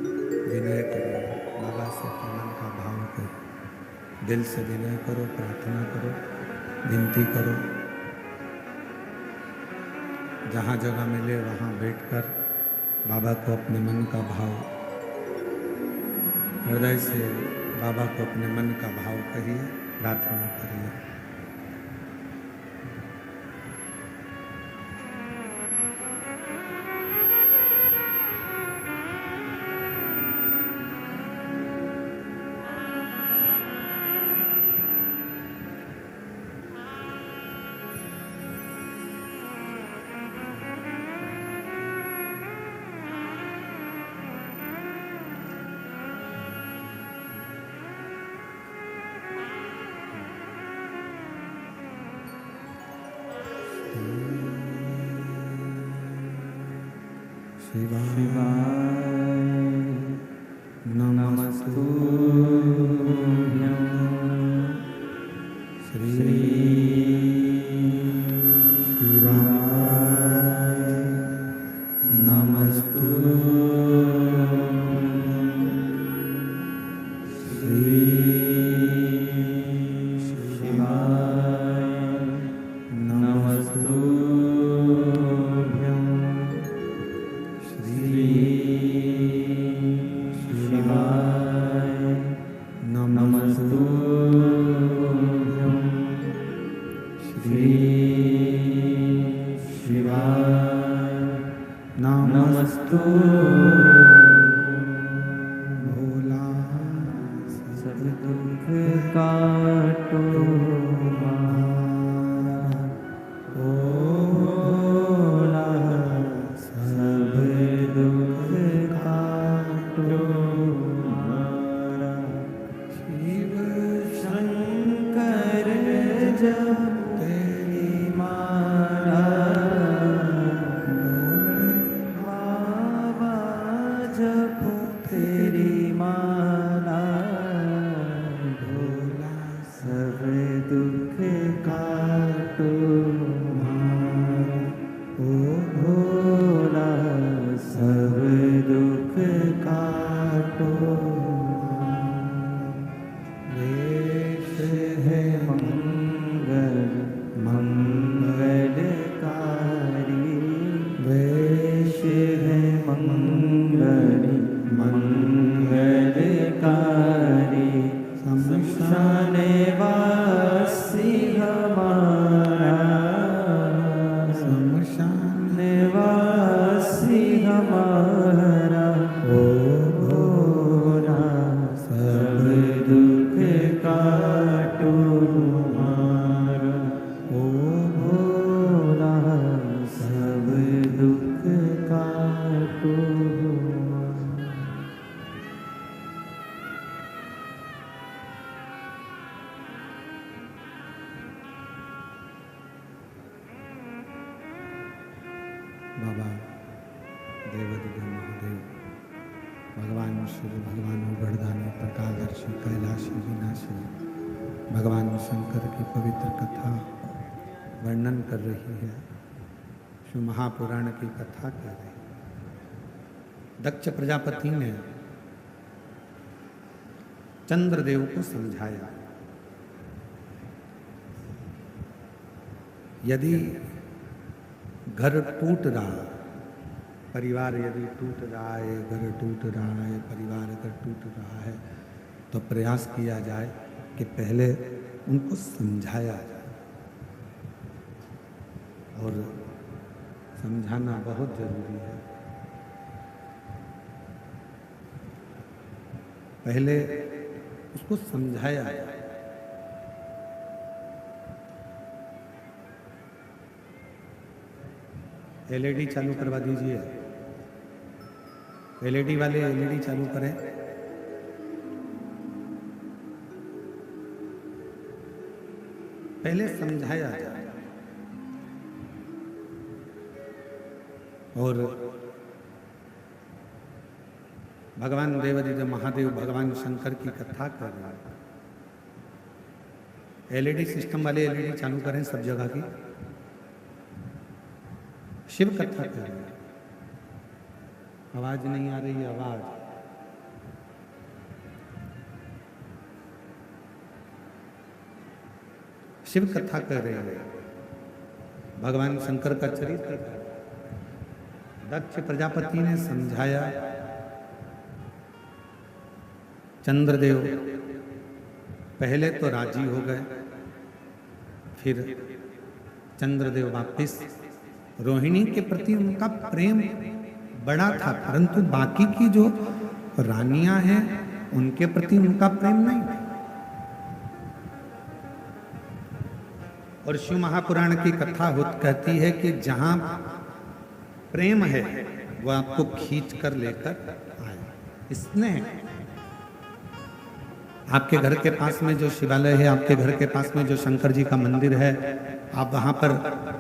विनय करिए, बाबा से अपने मन का भाव करिए, दिल से विनय करो, प्रार्थना करो, विनती करो। जहाँ जगह मिले वहाँ बैठकर बाबा को अपने मन का भाव, हृदय से बाबा को अपने मन का भाव कहिए, प्रार्थना करिए। शिवाय नमस्तुभ्यं। श्री शिवाय नमस्तुभ्यं। श्री शिवाय नमस्तुभ्यं। श्री शिवाय नमस्तुभ्यं। श्री शिवाय नमस्तुभ्यं। भोला सब दुख काटो भोला सब दुख काटो हमारा। शिव शंकर जब तेरी माला, बाबा जब तेरी माला, भोला सब दुख शिव भगवान गर्दानी प्रकाशदर्शी कैलाशी विनाशी भगवान शंकर की पवित्र कथा वर्णन कर रही है, शिव महापुराण की कथा कर रही है। दक्ष प्रजापति ने चंद्रदेव को समझाया, यदि घर टूट रहा, परिवार यदि टूट रहा है, घर टूट रहा है, परिवार अगर टूट रहा है, तो प्रयास किया जाए कि पहले उनको समझाया जाए, और समझाना बहुत जरूरी है। पहले उसको समझाया जाए। एलईडी चालू करवा दीजिए, एलईडी वाले एलईडी चालू करें। पहले समझाया जाए और भगवान देवादिदेव महादेव भगवान शंकर की कथा कर रहे हैं। एलईडी सिस्टम वाले एलईडी चालू करें सब जगह की, शिव कथा कर रहे हैं। आवाज नहीं आ रही, आवाज। शिव कथा कर रहे हैं, भगवान शंकर का चरित्र। दक्ष प्रजापति ने समझाया, चंद्रदेव पहले तो राजी हो गए, फिर चंद्रदेव वापिस। रोहिणी के प्रति उनका प्रेम बड़ा था, परंतु बाकी की जो रानियां हैं उनके प्रति उनका प्रेम नहीं था। और शिव महापुराण की कथा कहती है कि जहां प्रेम है वो आपको खींच कर लेकर आए। स्नेह, आपके घर के पास में जो शिवालय है, आपके घर के पास में जो शंकर जी का मंदिर है, आप वहां पर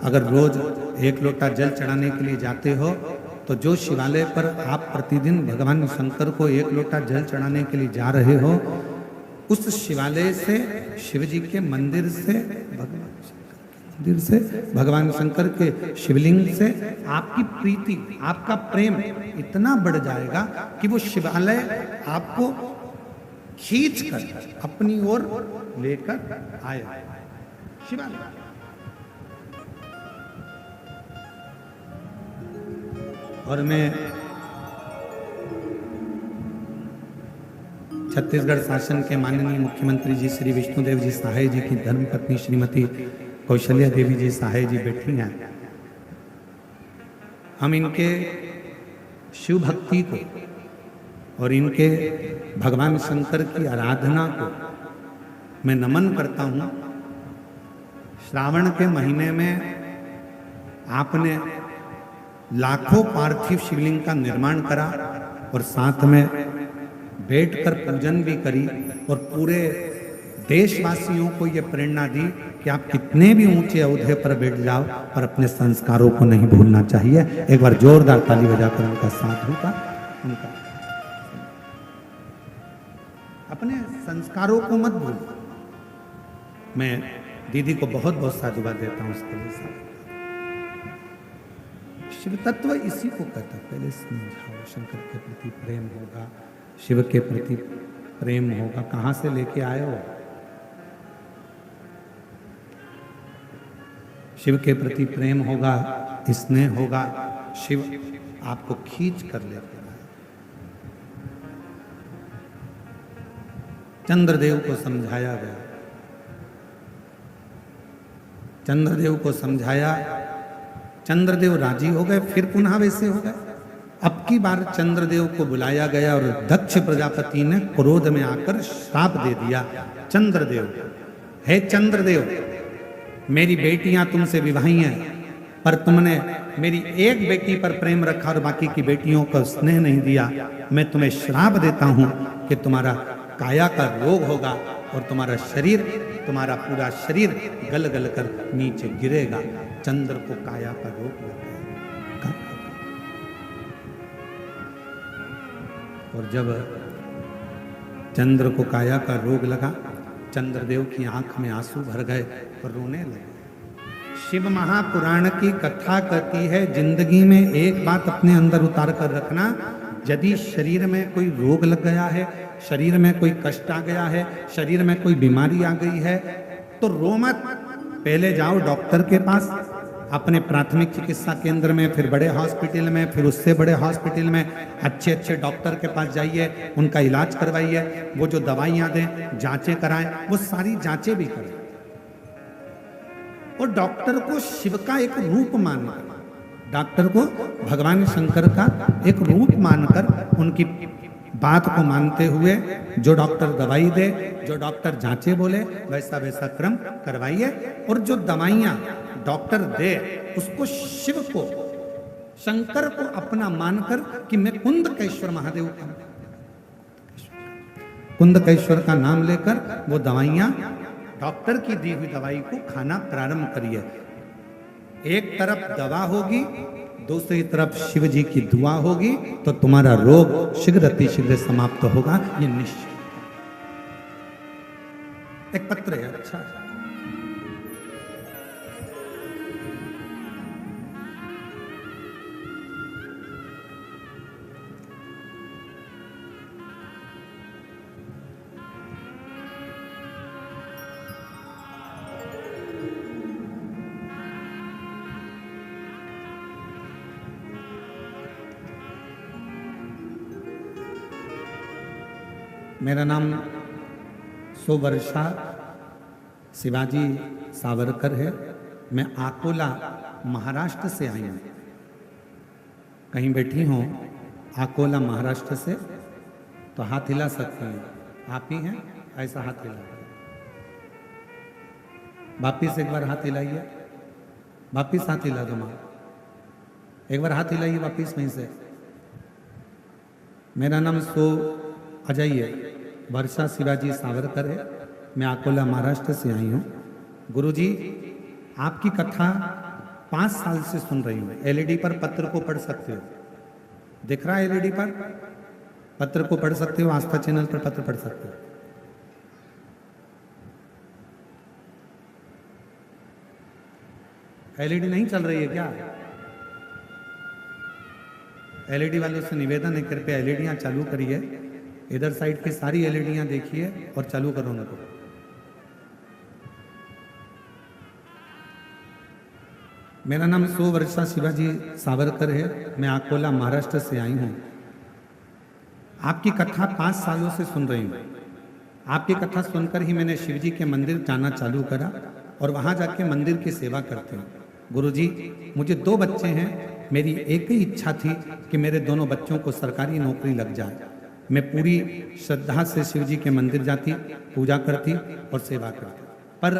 अगर रोज एक लोटा जल चढ़ाने के लिए जाते हो, तो जो शिवालय पर आप प्रतिदिन भगवान शंकर को एक लोटा जल चढ़ाने के लिए जा रहे हो, उस शिवालय से, शिव जी के मंदिर से, भगवान शंकर के शिवलिंग से आपकी प्रीति, आपका प्रेम इतना बढ़ जाएगा कि वो शिवालय आपको खींच कर अपनी ओर लेकर आए। शिवालय और मैं छत्तीसगढ़ शासन के माननीय मुख्यमंत्री जी श्री विष्णुदेव जी सहाय जी की धर्मपत्नी श्रीमती कौशल्या देवी जी सहाय जी बैठी हैं। हम इनके शिव भक्ति को और इनके भगवान शंकर की आराधना को मैं नमन करता हूं। श्रावण के महीने में आपने लाखों पार्थिव शिवलिंग का निर्माण करा और साथ में बैठकर पूजन भी करी, और पूरे देशवासियों को यह प्रेरणा दी कि आप कितने भी ऊंचे ओहदे पर बैठ जाओ पर अपने संस्कारों को नहीं भूलना चाहिए। एक बार जोरदार ताली बजाकर उनका साधु का, उनका अपने संस्कारों को मत भूलो। मैं दीदी को बहुत बहुत साधुवाद देता हूं उसके लिए। शिव तत्व इसी को कहता, पहले समझाओ। शंकर के प्रति प्रेम होगा, शिव के प्रति प्रेम होगा, कहां से लेके आए हो? शिव के प्रति प्रेम होगा, स्नेह होगा, शिव आपको खींच कर लेते हैं। चंद्रदेव को समझाया गया, चंद्रदेव को समझाया, चंद्रदेव राजी हो गए, फिर पुनः वैसे हो गए। अब की बार चंद्रदेव को बुलाया गया और दक्ष प्रजापति ने क्रोध में आकर श्राप दे दिया। चंद्रदेव, हे चंद्रदेव, मेरी बेटियां तुमसे विवाही हैं, पर तुमने मेरी एक बेटी पर प्रेम रखा और बाकी की बेटियों को स्नेह नहीं दिया। मैं तुम्हें श्राप देता हूं कि तुम्हारा काया का रोग होगा और तुम्हारा शरीर, तुम्हारा पूरा शरीर गल गल कर नीचे गिरेगा। चंद्र को काया का रोग लग गया। और जब चंद्र को काया का रोग लगा, चंद्रदेव की आंख में आंसू भर गए और रोने लगे। शिव महापुराण की कथा कहती है, जिंदगी में एक बात अपने अंदर उतार कर रखना, यदि शरीर में कोई रोग लग गया है, शरीर में कोई कष्ट आ गया है, शरीर में कोई बीमारी आ गई है, तो रो मत। पहले जाओ डॉक्टर के पास, अपने प्राथमिक चिकित्सा केंद्र में, फिर बड़े हॉस्पिटल में, फिर उससे बड़े हॉस्पिटल में, अच्छे अच्छे डॉक्टर के पास जाइए, उनका इलाज करवाइए, वो जो दवाइयाँ दें, जांचें कराएं, वो सारी जांचें भी करें। और डॉक्टर को शिव का एक रूप मानकर, डॉक्टर को भगवान शंकर का एक रूप मानकर, उनकी बात को मानते हुए जो डॉक्टर दवाई दे, जो डॉक्टर जांचे बोले, वैसा वैसा क्रम करवाइए। और जो दवाइयाँ डॉक्टर दे, उसको शिव को, शंकर को अपना मानकर कि मैं कुंदकेश्वर महादेव का, कुंदकेश्वर का नाम लेकर वो दवाइयाँ, डॉक्टर की दी हुई दवाई को खाना प्रारंभ करिए। एक तरफ दवा होगी, दूसरी तरफ शिव जी की दुआ होगी, तो तुम्हारा रोग शीघ्र अतिशीघ्र समाप्त होगा, ये निश्चित। एक पत्र है, अच्छा है। मेरा नाम सुवर्षा शिवाजी सावरकर है। मैं अकोला महाराष्ट्र से आई हूँ। कहीं बैठी हूँ अकोला महाराष्ट्र से, तो हाथ हिला सकते हैं, आप ही हैं, ऐसा हाथ हिला। वापिस एक बार हाथ हिलाइए, वापिस हाथ हिला दो माँ, एक बार हाथ हिलाइए वापिस वहीं से। मेरा नाम अजय वर्षा शिवाजी सावरकर है। मैं अकोला महाराष्ट्र से आई हूँ। गुरुजी, आपकी कथा 5 साल से सुन रही हूँ। एलईडी पर पत्र को पढ़ सकते हो, दिख रहा है एलईडी पर, पत्र को पढ़ सकते हो, आस्था चैनल पर पत्र पढ़ सकते हो। एलईडी नहीं चल रही है क्या? एलईडी वालों से निवेदन है, कृपया एलईडियाँ चालू करिए। इधर साइड की सारी एलईडियाँ देखिए और चालू करो उनको। मेरा नाम सुवर्षा शिवाजी सावरकर है। मैं अकोला महाराष्ट्र से आई हूँ। आपकी कथा 5 सालों से सुन रही हूँ। आपकी कथा सुनकर ही मैंने शिव जी के मंदिर जाना चालू करा और वहाँ जाके मंदिर की सेवा करते हूँ। गुरुजी, मुझे 2 बच्चे हैं। मेरी एक ही इच्छा थी कि मेरे दोनों बच्चों को सरकारी नौकरी लग जाए। मैं पूरी श्रद्धा से शिव जी के मंदिर जाती, पूजा करती और सेवा करती, पर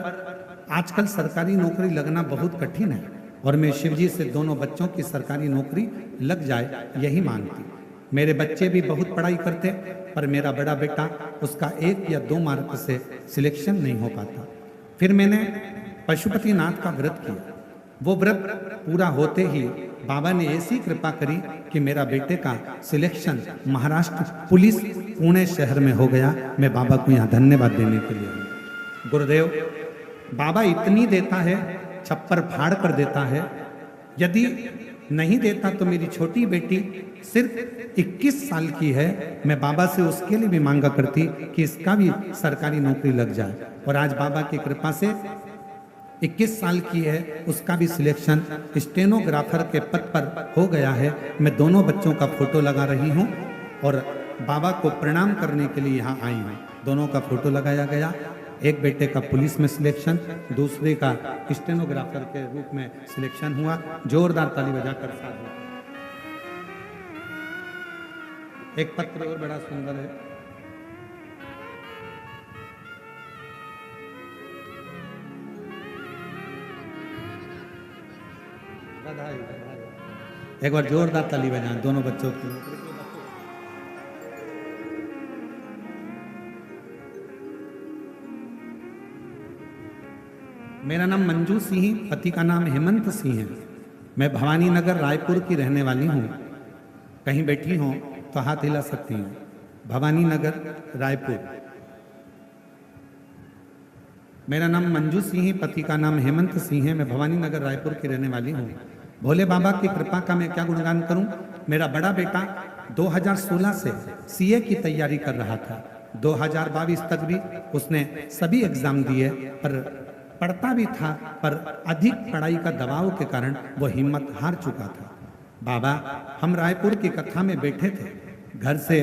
आजकल सरकारी नौकरी लगना बहुत कठिन है और मैं शिव जी से दोनों बच्चों की सरकारी नौकरी लग जाए यही मांगती। मेरे बच्चे भी बहुत पढ़ाई करते, पर मेरा बड़ा बेटा, उसका 1 या 2 मार्क से सिलेक्शन नहीं हो पाता। फिर मैंने पशुपतिनाथ का व्रत किया। वो व्रत पूरा होते ही बाबा ने ऐसी कृपा करी कि मेरा बेटे का सिलेक्शन महाराष्ट्र पुलिस पुणे शहर में हो गया। मैं बाबा को यहाँ धन्यवाद देने के लिए हूँ। गुरुदेव, बाबा इतनी देता है, छप्पर फाड़ कर देता है। यदि नहीं देता तो मेरी छोटी बेटी सिर्फ 21 साल की है, मैं बाबा से उसके लिए भी मांगा करती कि इसका भी सरकारी नौकरी लग जाए। और आज बाबा की कृपा से 21 साल की है, उसका भी सिलेक्शन स्टेनोग्राफर के पद पर हो गया है। मैं दोनों बच्चों का फोटो लगा रही हूँ और बाबा को प्रणाम करने के लिए यहाँ आई हूँ। दोनों का फोटो लगाया गया। एक बेटे का पुलिस में सिलेक्शन, दूसरे का स्टेनोग्राफर के रूप में सिलेक्शन हुआ। जोरदार ताली बजाकर साथ में। एक पत्र और बड़ा सुंदर है। एक बार जोरदार ताली बजाएं दोनों बच्चों की। मेरा नाम मंजू सिंह, पति का नाम हेमंत सिंह है। मैं भवानी नगर रायपुर की रहने वाली हूँ। कहीं बैठी हूँ तो हाथ हिला सकती हैं। भवानी नगर, रायपुर। मेरा नाम मंजू सिंह है, पति का नाम हेमंत सिंह है। मैं भवानी नगर रायपुर की रहने वाली हूँ। भोले बाबा की कृपा का मैं क्या गुणगान करूं। मेरा बड़ा बेटा 2016 से सीए की तैयारी कर रहा था। 2022 तक भी उसने सभी एग्जाम दिए, पर पढ़ता भी था, पर अधिक पढ़ाई का दबाव के कारण वो हिम्मत हार चुका था। बाबा, हम रायपुर की कथा में बैठे थे, घर से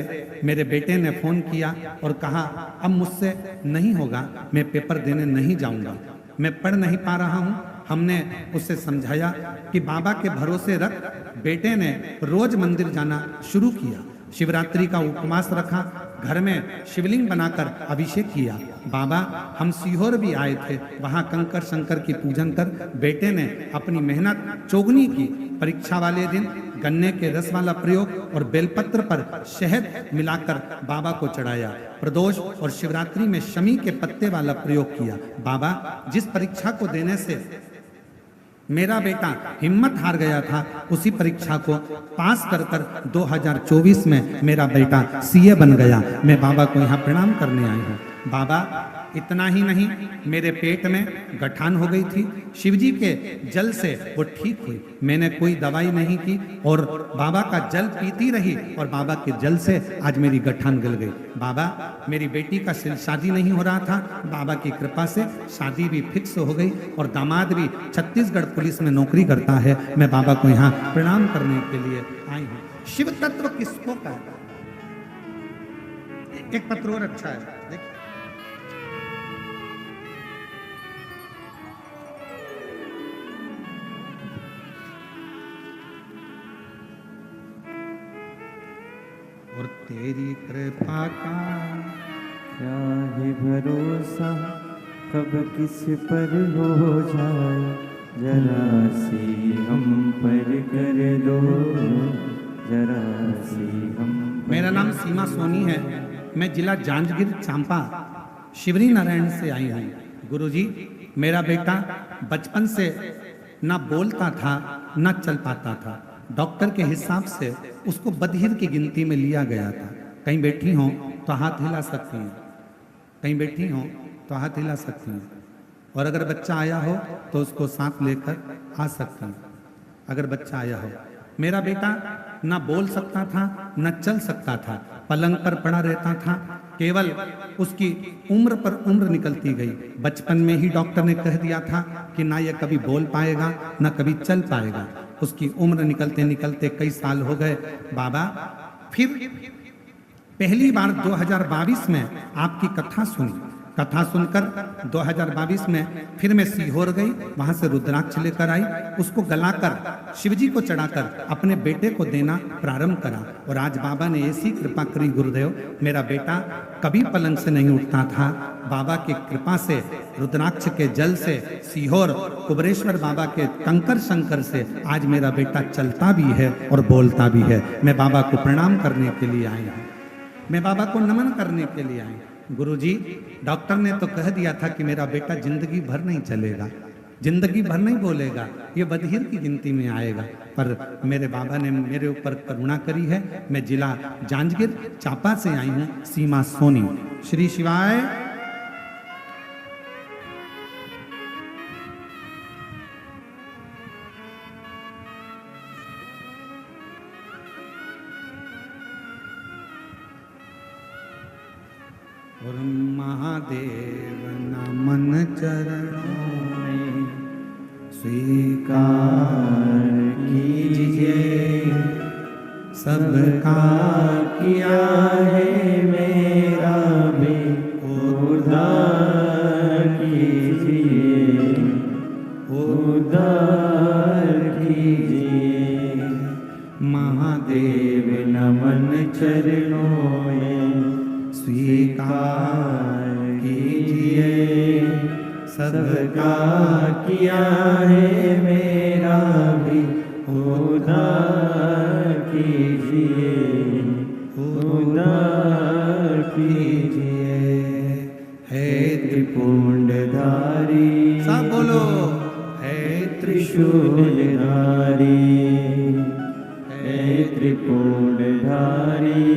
मेरे बेटे ने फोन किया और कहा अब मुझसे नहीं होगा, मैं पेपर देने नहीं जाऊंगा, मैं पढ़ नहीं पा रहा हूं। हमने उसे समझाया कि बाबा के भरोसे रख। बेटे ने रोज मंदिर जाना शुरू किया, शिवरात्रि का उपवास रखा, घर में शिवलिंग बनाकर अभिषेक किया। बाबा, हम सीहोर भी आए थे, वहां कंकर शंकर की पूजन कर बेटे ने अपनी मेहनत चौगुनी की। परीक्षा वाले दिन गन्ने के रस वाला प्रयोग और बेलपत्र पर शहद मिलाकर बाबा को चढ़ाया। प्रदोष और शिवरात्रि में शमी के पत्ते वाला प्रयोग किया। बाबा, जिस परीक्षा को देने से मेरा बेटा हिम्मत हार गया था, उसी परीक्षा को पास कर 2024 में मेरा बेटा सीए बन गया। मैं बाबा को यहाँ प्रणाम करने आई हूँ। बाबा, इतना ही नहीं, मेरे पेट में गठान हो गई थी, शिवजी के जल से वो ठीक हुई। मैंने कोई दवाई नहीं की और बाबा का जल पीती रही और बाबा के जल से आज मेरी गठान गल गई। बाबा, मेरी बेटी का शादी नहीं हो रहा था, बाबा की कृपा से शादी भी फिक्स हो गई और दामाद भी छत्तीसगढ़ पुलिस में नौकरी करता है। मैं बाबा को यहाँ प्रणाम करने के लिए आई हूँ। शिव तत्व किसको कहता है? एक पत्र और अच्छा है, देखिए। और तेरी कृपा का क्या है भरोसा, कब किस पर हो जाए, जरा सी हम पर कर दो, जरा सी हम पर। मेरा नाम सीमा सोनी है, मैं जिला जांजगीर चांपा शिवरी नारायण से आई हूँ। गुरुजी, मेरा बेटा बचपन से ना बोलता था ना चल पाता था। डॉक्टर के हिसाब से उसको बधिर की गिनती में लिया गया था। कहीं बैठी हो तो हाथ हिला सकती हैं, कहीं बैठी हो तो हाथ हिला सकती हैं। और अगर बच्चा आया हो तो उसको साथ लेकर आ सकती हैं, अगर बच्चा आया हो। मेरा बेटा ना बोल सकता था ना चल सकता था, पलंग पर पड़ा रहता था। केवल उसकी उम्र पर उम्र निकलती गई। बचपन में ही डॉक्टर ने कह दिया था कि ना ये कभी बोल पाएगा ना कभी चल पाएगा। उसकी उम्र निकलते निकलते कई साल हो गए। बाबा, फिर पहली बार 2022 में आपकी कथा सुनी। कथा सुनकर 2022 में फिर मैं सीहोर गई, वहां से रुद्राक्ष लेकर आई, उसको गलाकर शिवजी को चढ़ाकर अपने बेटे को देना प्रारंभ करा। और आज बाबा ने ऐसी कृपा करी गुरुदेव, मेरा बेटा कभी पलंग से नहीं उठता था। बाबा की कृपा से, रुद्राक्ष के जल से, सीहोर कुबरेश्वर बाबा के कंकर शंकर से आज मेरा बेटा चलता भी है और बोलता भी है। मैं बाबा को प्रणाम करने के लिए आई हूँ, मैं बाबा को नमन करने के लिए आई हूँ। गुरुजी, डॉक्टर ने तो कह दिया था कि मेरा बेटा जिंदगी भर नहीं चलेगा, जिंदगी भर नहीं बोलेगा, ये बधिर की गिनती में आएगा। पर मेरे बाबा ने मेरे ऊपर करुणा करी है। मैं जिला जांजगीर चांपा से आई हूँ, सीमा सोनी। श्री शिवाय। और महादेव नमन चरणों में स्वीकार कीजिए, सबका किया है मेरा भी उद्धार कीजिए, उद्धार कीजिए। महादेव नमन चरणों में स्वीकार कीजिए, सबका किया है मेरा भी उद्धार कीजिए, उद्धार कीजिए। है त्रिपुंडधारी, सब बोलो, है त्रिशूलधारी, है त्रिपुंडधारी,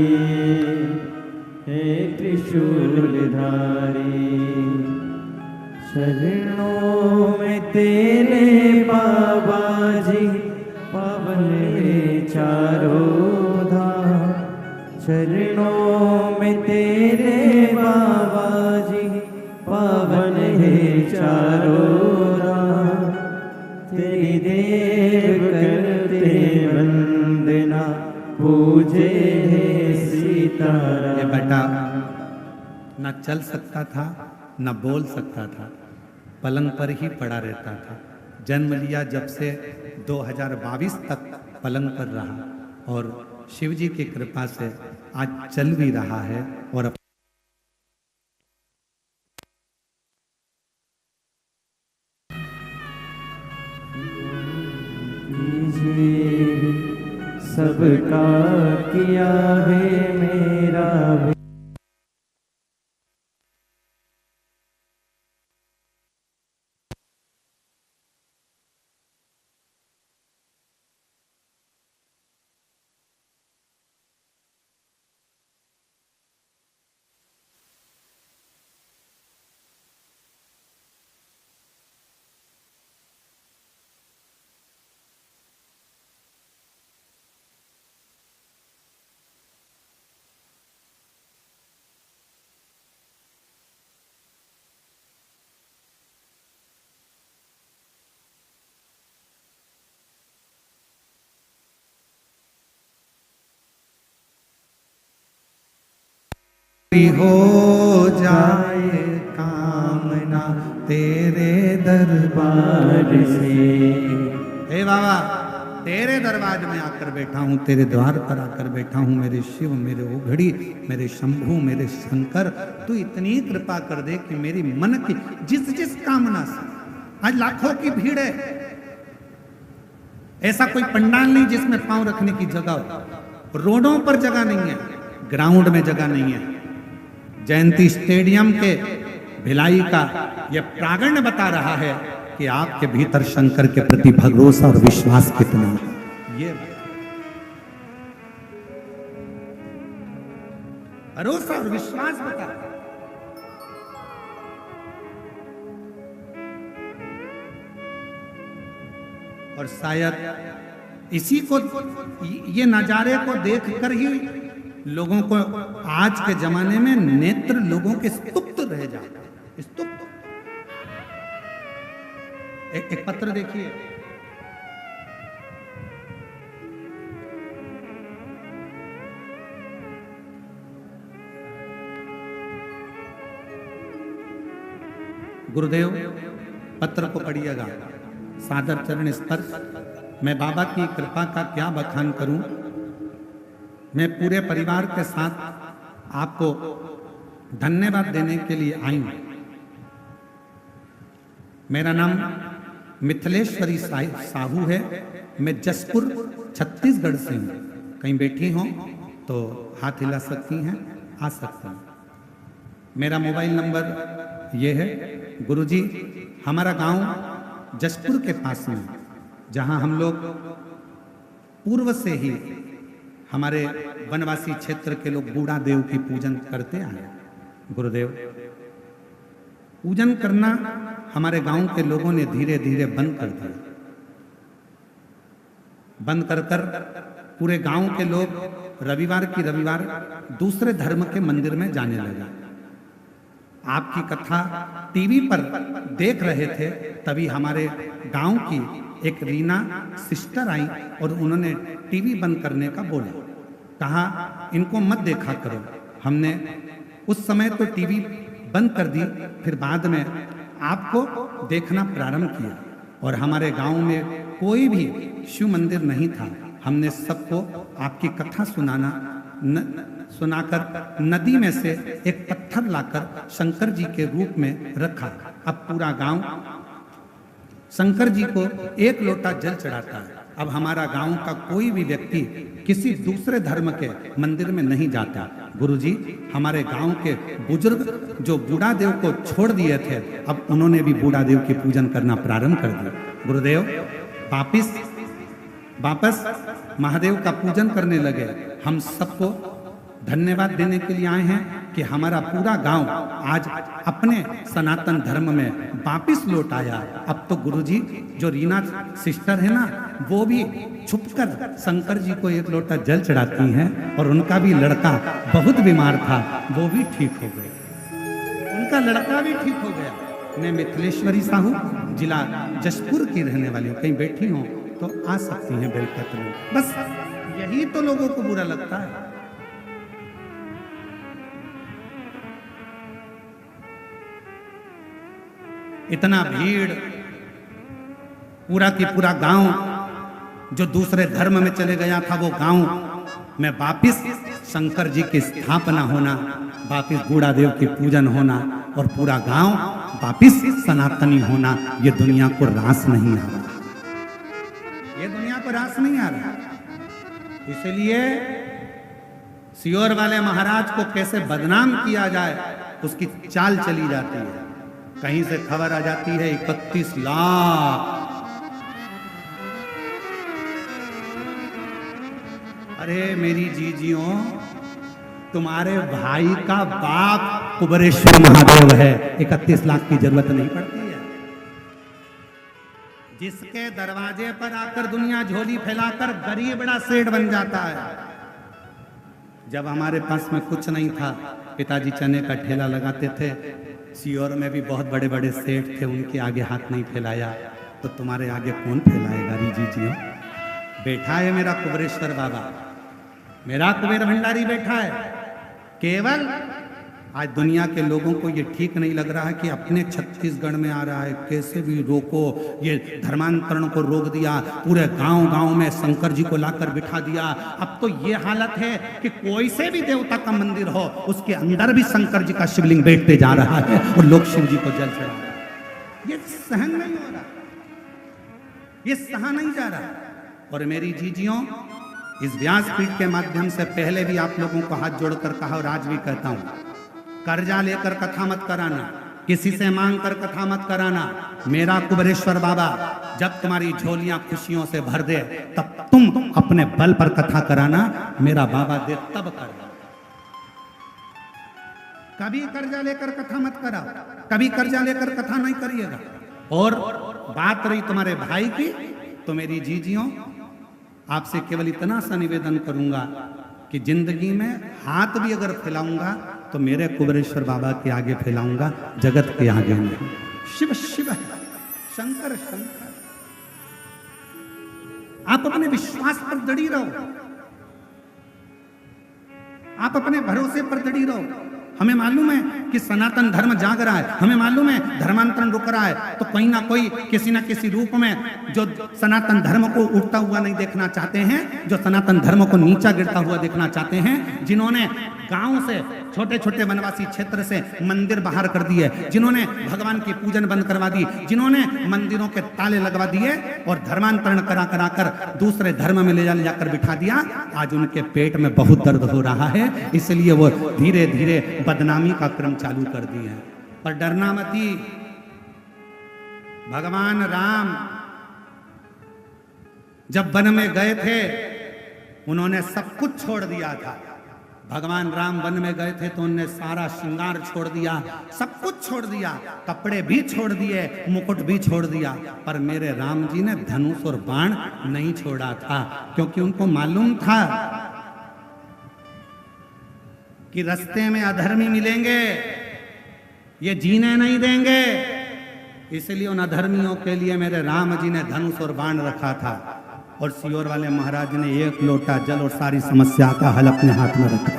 मुरारी। शरणों में तेरे बाबा जी पावन है चारों धाम। चरणों में तेरे बाबा जी पावन है चारों धाम। तेरी देव करते वंदना पूजे है सीताराम। ये बेटा न चल सकता था न बोल सकता था, पलंग पर ही पड़ा रहता था। जन्म लिया जब से 2022 तक पलंग पर रहा और शिव जी की कृपा से आज चल भी रहा है। और कीजिए सबका किया है मेरा भी। हो जाए कामना तेरे दरबार से। हे बाबा, तेरे दरबार में आकर बैठा हूँ, तेरे द्वार पर आकर बैठा हूँ। मेरे शिव, मेरे ओघड़ी, मेरे शंभू, मेरे शंकर, तू इतनी कृपा कर दे कि मेरी मन की जिस जिस कामना से, आज लाखों की भीड़ है, ऐसा कोई पंडाल नहीं जिसमें पांव रखने की जगह हो। रोडों पर जगह नहीं है, ग्राउंड में जगह नहीं है। जयंती स्टेडियम के भिलाई का यह प्रागण्य बता रहा है कि आपके भीतर शंकर के प्रति भरोसा और विश्वास कितना है। ये भरोसा और विश्वास बता रहा है। और शायद इसी को, ये नजारे को देखकर ही लोगों को आज के जमाने में नेत्र लोगों के स्तुप्त रह जाते, स्तुप्त। एक पत्र देखिए, गुरुदेव पत्र को पढ़िएगा। सादर चरण स्पर्श। मैं बाबा की कृपा का क्या बखान करूं। मैं पूरे परिवार के साथ आपको धन्यवाद देने के लिए आई हूं। मेरा नाम मिथिलेश्वरी साहू है। मैं जसपुर छत्तीसगढ़ से हूँ। कहीं बैठी हो तो हाथ हिला सकती हैं, आ सकती हैं। मेरा मोबाइल नंबर ये है। गुरुजी, हमारा गांव जसपुर के पास में, जहां हम लोग पूर्व से ही हमारे वनवासी क्षेत्र के लोग बूढ़ा देव की पूजन करते आए। गुरुदेव, पूजन करना हमारे गांव के लोगों ने धीरे धीरे बंद कर दिया। बंद कर कर पूरे गांव के लोग रविवार की रविवार दूसरे धर्म के मंदिर में जाने लगे। आपकी कथा टीवी पर देख रहे थे, तभी हमारे गांव की एक रीना सिस्टर आई और उन्होंने टीवी बंद करने का बोला। कहा इनको मत देखा करो। हमने उस समय तो टीवी बंद कर दी, फिर बाद में आपको देखना प्रारंभ किया। और हमारे गांव में कोई भी शिव मंदिर नहीं था। हमने सबको आपकी कथा सुनाकर नदी में से एक पत्थर लाकर शंकर जी के रूप में रखा। अब पूरा गांव शंकर जी को एक लोटा जल चढ़ाता है। अब हमारा गांव का कोई भी व्यक्ति किसी दूसरे धर्म के मंदिर में नहीं जाता। गुरुजी, हमारे गांव के बुजुर्ग जो बूढ़ा देव को छोड़ दिए थे, अब उन्होंने भी बूढ़ा देव की पूजन करना प्रारंभ कर दिया। गुरुदेव वापस महादेव का पूजन करने लगे। हम सबको धन्यवाद देने के लिए आए हैं कि हमारा पूरा गांव आज अपने सनातन धर्म में वापिस लौट आया। अब तो गुरुजी जो रीना सिस्टर है ना, वो भी छुपकर शंकर जी को एक लोटा जल चढ़ाती हैं और उनका भी लड़का बहुत बीमार था, वो भी ठीक हो गया, उनका लड़का भी ठीक हो गया। मैं मिथिलेश्वरी साहू जिला जशपुर की रहने वाली हूँ, कहीं बैठी हूँ तो आ सकती हैं बेलकत में। बस यही तो लोगों को बुरा लगता है। इतना भीड़, पूरा की पूरा गांव जो दूसरे धर्म में चले गया था, वो गांव में वापिस शंकर जी की स्थापना होना, वापिस गुड़ादेव की पूजन होना और पूरा गांव वापिस सनातनी होना, ये दुनिया को रास नहीं आ रहा, ये दुनिया को रास नहीं आ रहा। इसलिए सियोर वाले महाराज को कैसे बदनाम किया जाए, उसकी चाल चली जाती है। कहीं से खबर आ जाती है 31 लाख, अरे मेरी जीजियों, तुम्हारे भाई का बाप कुबरेश्वर महादेव है, 31 लाख की जरूरत नहीं पड़ती है। जिसके दरवाजे पर आकर दुनिया झोली फैलाकर गरीब बड़ा सेठ बन जाता है। जब हमारे पास में कुछ नहीं था, पिताजी चने का ठेला लगाते थे, सियोर में भी बहुत बड़े बड़े सेठ थे, उनके आगे हाथ नहीं फैलाया, तो तुम्हारे आगे कौन फैलाएगा री जीजियों। बैठा है मेरा कुबरेश्वर बाबा, मेरा कुबेर भंडारी बैठा है। केवल आज दुनिया के लोगों को ये ठीक नहीं लग रहा है कि अपने छत्तीसगढ़ में आ रहा है, कैसे भी रोको, ये धर्मांतरण को रोक दिया, पूरे गांव गांव में शंकर जी को लाकर बिठा दिया। अब तो ये हालत है कि कोई से भी देवता का मंदिर हो, उसके अंदर भी शंकर जी का शिवलिंग बैठते जा रहा है और लोग शिव जी को जल चढ़ा रहे हैं। ये सहन नहीं हो रहा, ये सहा नहीं जा रहा। और मेरी जीजियों, इस व्यासपीठ के माध्यम से पहले भी आप लोगों को हाथ जोड़कर कहा और आज भी कहता हूं, कर्जा लेकर कथा मत कराना, किसी से मांग कर कथा मत कराना। मेरा कुबरेश्वर बाबा जब तुम्हारी झोलियां खुशियों से भर दे, तब तुम अपने बल पर कथा कराना, मेरा बाबा दे तब करना। कभी कर्जा लेकर कथा मत करा, कभी कर्जा लेकर कथा नहीं करिएगा। और बात रही तुम्हारे भाई की, तो मेरी जीजियों, आपसे केवल इतना सा निवेदन करूंगा कि जिंदगी में हाथ भी अगर फैलाऊंगा तो मेरे कुबरेश्वर बाबा के आगे फैलाऊंगा, जगत के आगे नहीं। शिव शिव, शंकर शंकर। आप अपने विश्वास पर दृढ़ी रहो, आप अपने भरोसे पर दृढ़ी रहो। हमें मालूम है कि सनातन धर्म जाग रहा है, हमें मालूम है धर्मांतरण रुक रहा है, तो कोई ना कोई किसी ना किसी रूप में जो सनातन धर्म को उठता हुआ नहीं देखना चाहते हैं, जो सनातन धर्म को नीचा गिरता हुआ देखना चाहते हैं, जिन्होंने गांव से, छोटे छोटे वनवासी क्षेत्र से मंदिर बाहर कर दिए, जिन्होंने भगवान की पूजन बंद करवा दी, जिन्होंने मंदिरों के ताले लगवा दिए और धर्मांतरण करा करा कर दूसरे धर्म में ले जाकर बिठा दिया, आज उनके पेट में बहुत दर्द हो रहा है। इसलिए वो धीरे धीरे बदनामी का क्रम चालू कर दिए हैं। पर डरना मती, भगवान राम जब वन में गए थे, उन्होंने सब कुछ छोड़ दिया था। भगवान राम वन में गए थे तो उन्होंने सारा श्रृंगार छोड़ दिया, सब कुछ छोड़ दिया, कपड़े भी छोड़ दिए, मुकुट भी छोड़ दिया। पर मेरे राम जी ने धनुष और बाण नहीं छोड़ा था, क्योंकि उनको मालूम था कि रास्ते में अधर्मी मिलेंगे, ये जीने नहीं देंगे। इसलिए उन अधर्मियों के लिए मेरे राम जी ने धनुष और बाण रखा था, और सियोर वाले महाराज ने एक लोटा जल और सारी समस्या का हल अपने हाथ में रखा।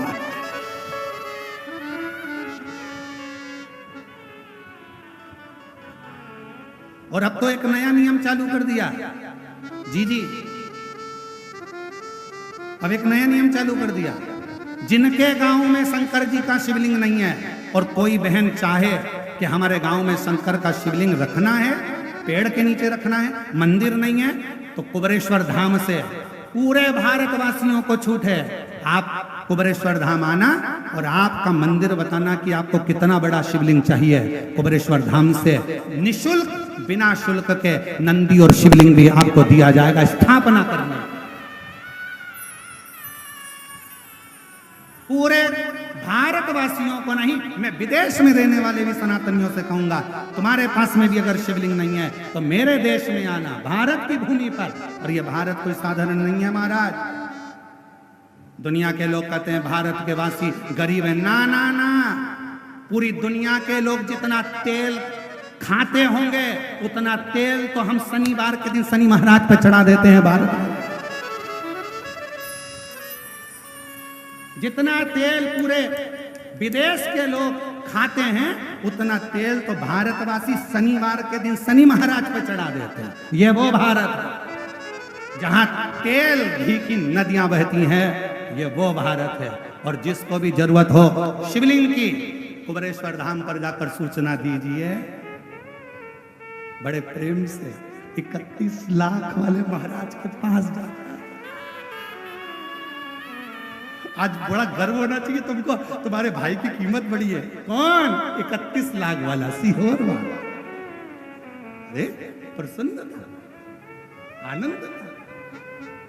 और अब तो एक नया नियम चालू कर दिया जी, अब एक नया नियम चालू कर दिया। जिनके गांव में शंकर जी का शिवलिंग नहीं है, और कोई बहन चाहे कि हमारे गांव में शंकर का शिवलिंग रखना है, पेड़ के नीचे रखना है, मंदिर नहीं है, तो कुबरेश्वर धाम से पूरे भारतवासियों को छूट है। आप कुबरेश्वर धाम आना और आपका मंदिर बताना कि आपको कितना बड़ा शिवलिंग चाहिए। कुबरेश्वर धाम से निशुल्क, बिना शुल्क के नंदी और शिवलिंग भी आपको दिया जाएगा स्थापना करने। पूरे नहीं, मैं विदेश में रहने वाले भी सनातनियों से कहूंगा, तुम्हारे पास में भी अगर शिवलिंग नहीं है तो मेरे देश में आना, भारत की भूमि पर। और ये भारत कोई साधारण नहीं है महाराज। दुनिया के लोग कहते हैं भारत के वासी गरीब है, ना ना ना, पूरी दुनिया के लोग जितना तेल खाते होंगे उतना तेल तो हम शनिवार के दिन शनि महाराज पे चढ़ा देते हैं भारत में। जितना तेल पूरे विदेश के लोग खाते हैं उतना तेल तो भारतवासी शनिवार के दिन शनि महाराज पे चढ़ा देते हैं। ये वो भारत है जहां तेल घी की नदियां बहती हैं, ये वो भारत है। और जिसको भी जरूरत हो शिवलिंग की, कुबेरेश्वर धाम पर जाकर सूचना दीजिए। बड़े प्रेम से 31 लाख वाले महाराज के पास जाकर, आज बड़ा गर्व होना चाहिए तुमको, तुम्हारे भाई की कीमत बड़ी है। कौन? 31 लाख वाला सीहोर वाला। अरे प्रसन्न था, आनंद था।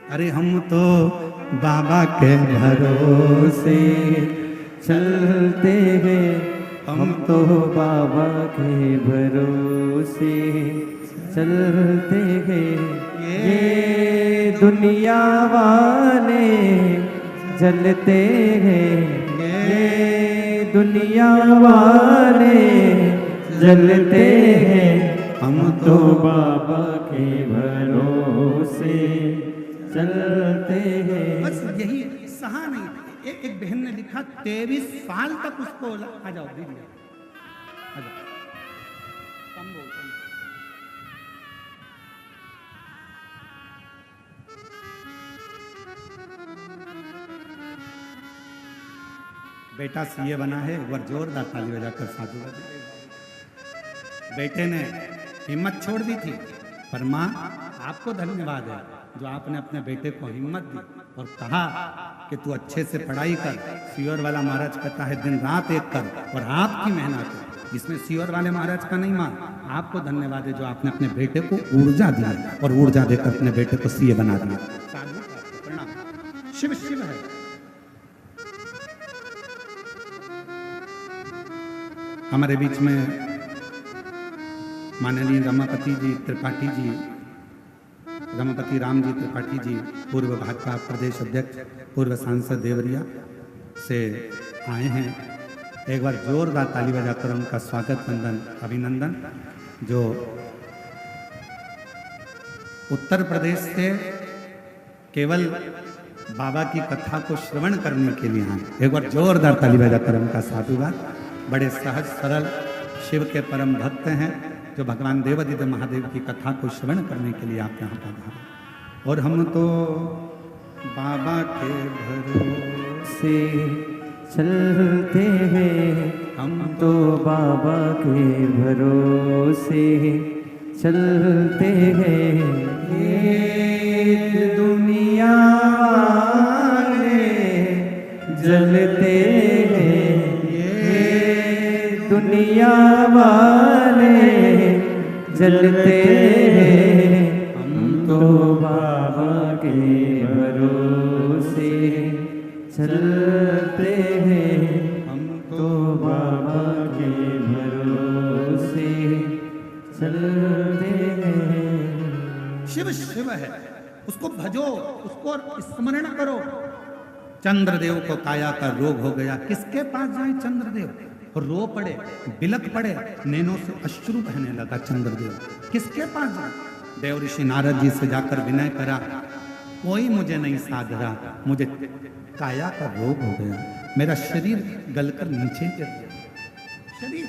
अरे हम तो बाबा के भरोसे चलते हैं, हम तो बाबा के भरोसे चलते हैं। ये दुनिया वाले जलते हैं, ये दुनिया वाले जलते हैं, हम तो बाबा के भरोसे चलते हैं। बस यही सहा नहीं। एक बहन ने लिखा 23 साल तक उसको, आ जाओ दीदी आ जाओ, कम बोल कम। बेटा सीए बना है, एक बार जोरदार ताली बजाकर साधु। बेटे ने हिम्मत छोड़ दी थी, पर माँ आपको धन्यवाद है जो आपने अपने बेटे को हिम्मत दी और कहा कि तू अच्छे से पढ़ाई कर। सीहोर वाला महाराज कहता है दिन रात एक कर, और आपकी मेहनत है, इसमें सीहोर वाले महाराज का नहीं माँ, आपको धन्यवाद है जो आपने अपने बेटे को ऊर्जा दी और ऊर्जा देकर अपने बेटे को सीए बना दिया। साधु प्रणाम। शिव शिव है। हमारे बीच में माननीय रमापति जी त्रिपाठी जी, रमापति राम जी त्रिपाठी जी, पूर्व भाजपा प्रदेश अध्यक्ष, पूर्व सांसद देवरिया से आए हैं। एक बार जोरदार ताली बजाकर उनका स्वागत वंदन अभिनंदन। जो उत्तर प्रदेश से केवल बाबा की कथा को श्रवण करने के लिए आए, एक बार जोरदार ताली बजाकर उनका साधुवाद। बड़े सहज सरल शिव के परम भक्त हैं जो भगवान देवादिदेव महादेव की कथा को श्रवण करने के लिए आप यहाँ पधारे। और हम तो बाबा के भरोसे चलते हैं, हम तो बाबा के भरोसे चलते हैं। ये दुनिया वाले जलते हैं, ये दुनिया वाले जलते हैं, हम तो बाबा के भरोसे चलते हैं, हम तो बाबा के भरोसे चलते हैं। शिव शिव है, उसको भजो, उसको स्मरण करो। चंद्रदेव को काया का रोग हो गया, किसके पास जाए चंद्रदेव? रो पड़े, बिलक पड़े, नैनों से अश्रु बहने लगा चंद्रदेव, किसके पास जाए? देव ऋषि नारद जी से जाकर विनय करा, कोई मुझे नहीं साध रहा, मुझे काया का रोग हो गया, मेरा शरीर गलकर नीचे गिर गया। शरीर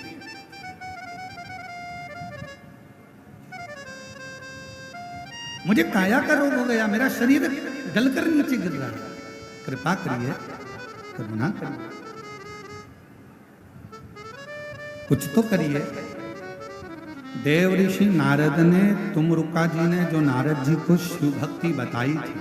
मुझे काया का रोग हो गया, मेरा शरीर गलकर नीचे गिर रहा है, कृपा करिए, करुणा करिए, कुछ तो करिए। देव ऋषि नारद ने, तुमरुका जी ने जो नारद जी को शिव भक्ति बताई थी,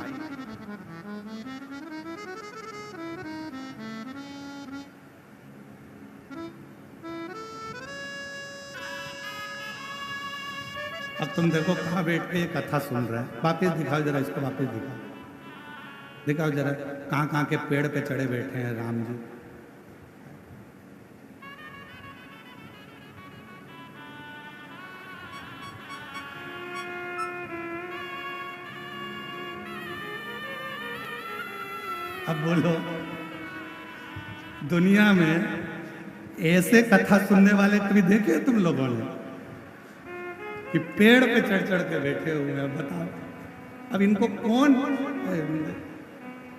अब तुम देखो कहाँ बैठ के ये कथा सुन रहा है। वापिस दिखाओ जरा इसको, वापिस दिखाओ जरा, कहाँ कहाँ के पेड़ पे चढ़े बैठे हैं राम जी। अब बोलो, दुनिया में ऐसे कथा सुनने वाले कभी देखे तुम लोगों ने कि पेड़ पे चढ़ चढ़ के बैठे हुए हैं? बताओ, अब इनको कौन,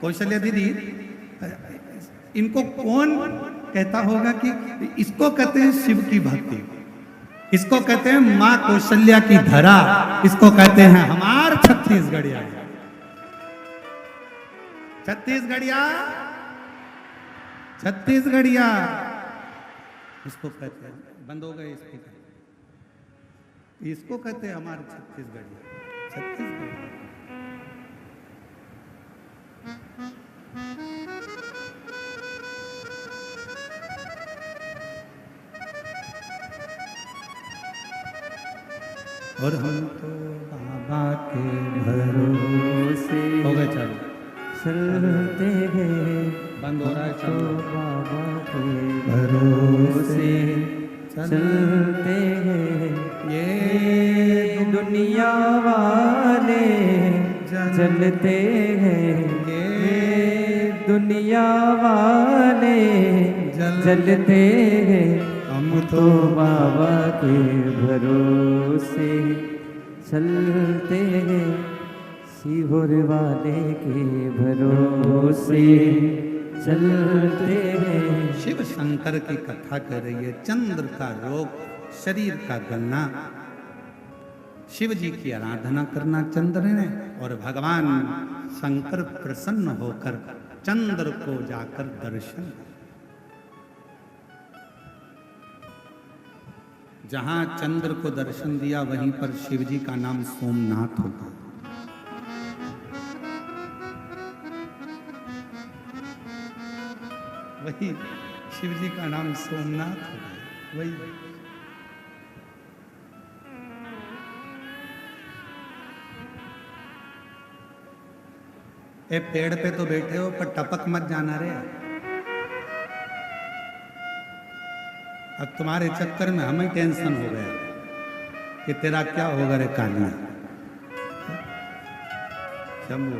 कौशल्या दीदी, इनको कौन कहता होगा कि इसको कहते हैं शिव की भक्ति, इसको कहते हैं मां कौशल्या की धरा, इसको कहते हैं हमार छत्तीसगढ़िया। छत्तीसगढ़िया, छत्तीसगढ़िया इसको कहते हैं। बंद हो गए इसको कहते हैं हमारे छत्तीसगढ़िया। छत्तीसगढ़ और हम तो बाबा के भरोसे हो गए। चलो चलते हैं, बंद हो रहा है। तो चलो बाबा के भरोसे चलते हैं। ये दुनिया वाले चलते हैं, ये दुनिया वाले चलते हैं। हम तो बाबा के भरोसे चलते हैं, सीहोर वाले के भरोसे चलते हैं। शिव शंकर की कथा कर रही है। चंद्र का रोग, शरीर का गलना, शिव जी की आराधना करना चंद्र ने, और भगवान शंकर प्रसन्न होकर चंद्र को जाकर दर्शन। जहां चंद्र को दर्शन दिया वहीं पर शिव जी का नाम सोमनाथ होगा। वही शिव जी का नाम सोमनाथ होगा। वही ए पेड़ पे तो बैठे हो पर टपक मत जाना रे। अब तुम्हारे चक्कर में हमें टेंशन हो गया कि तेरा क्या होगा रे कालिया। शंभू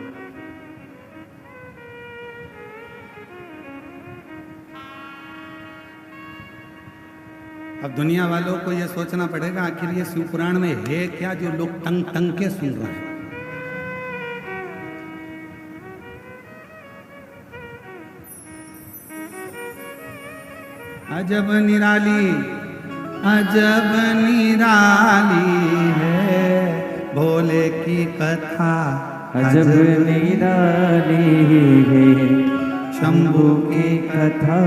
अब दुनिया वालों को यह सोचना पड़ेगा आखिर ये शिव पुराण में है क्या जो लोग टंग टंग के सुन रहे हैं। अजब निराली, अजब निराली है भोले की कथा, अजब निराली है शंभू की कथा,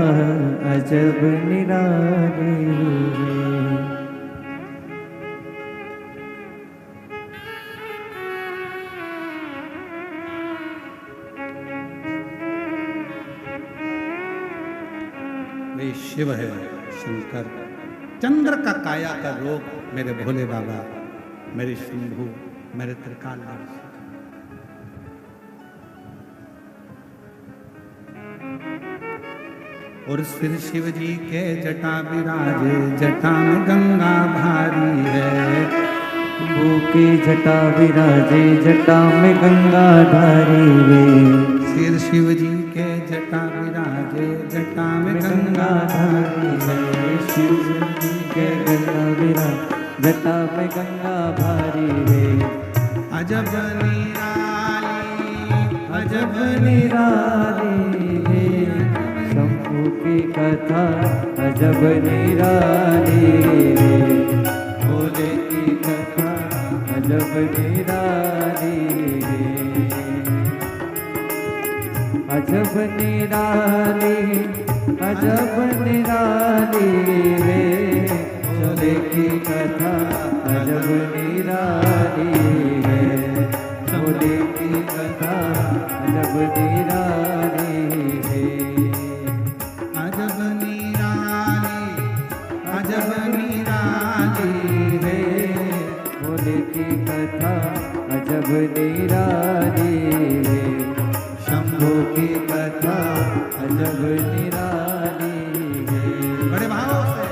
अजब निराली है। वे शिव है शंकर। चंद्र का काया का रोग मेरे भोले बाबा, मेरे शंभू, मेरे त्रिकाल। और फिर शिव जी के जटा विराजे, जटा में गंगा भारी है। शंभू की जटा विराजे, जटा में गंगा धारी है। फिर शिव जी के जटा विराजे, जटा में गंगा धारी है। शिव जी के गंगा विराज, जटा में गंगा भारी है। अजब निराली, अजब निराली है शंभू की कथा, अजब निराली है। भोले की कथा अजब निराली है। अजब निराली, अजब निराली है भोले की कथा, अजब निराली है। भोले की कथा अजब निराली है। अजब निराली, अजब निराली है भोले की कथा अजब निराली है। शंभू की कथा अजब निराली है। बड़े भाव से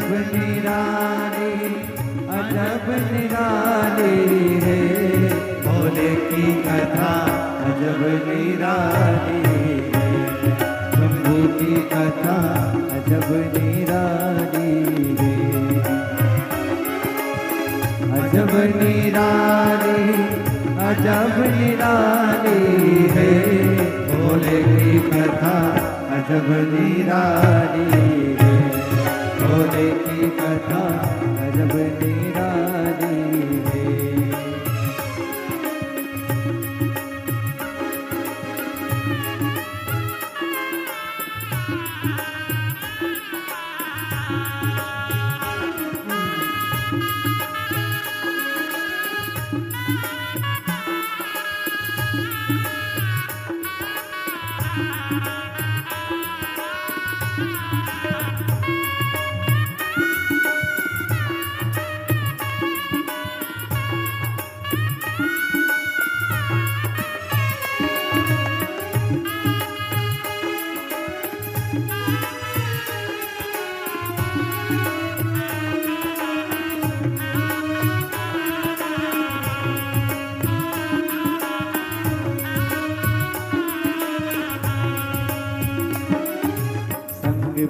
अजब निराली अजब निराली है, भोले की कथा अजब निराली है, शंभू की कथा अजब निराली है, अजब निराली अजब निराली है, भोले की कथा अजब निराली है, भोले की कथा अजब निराली है।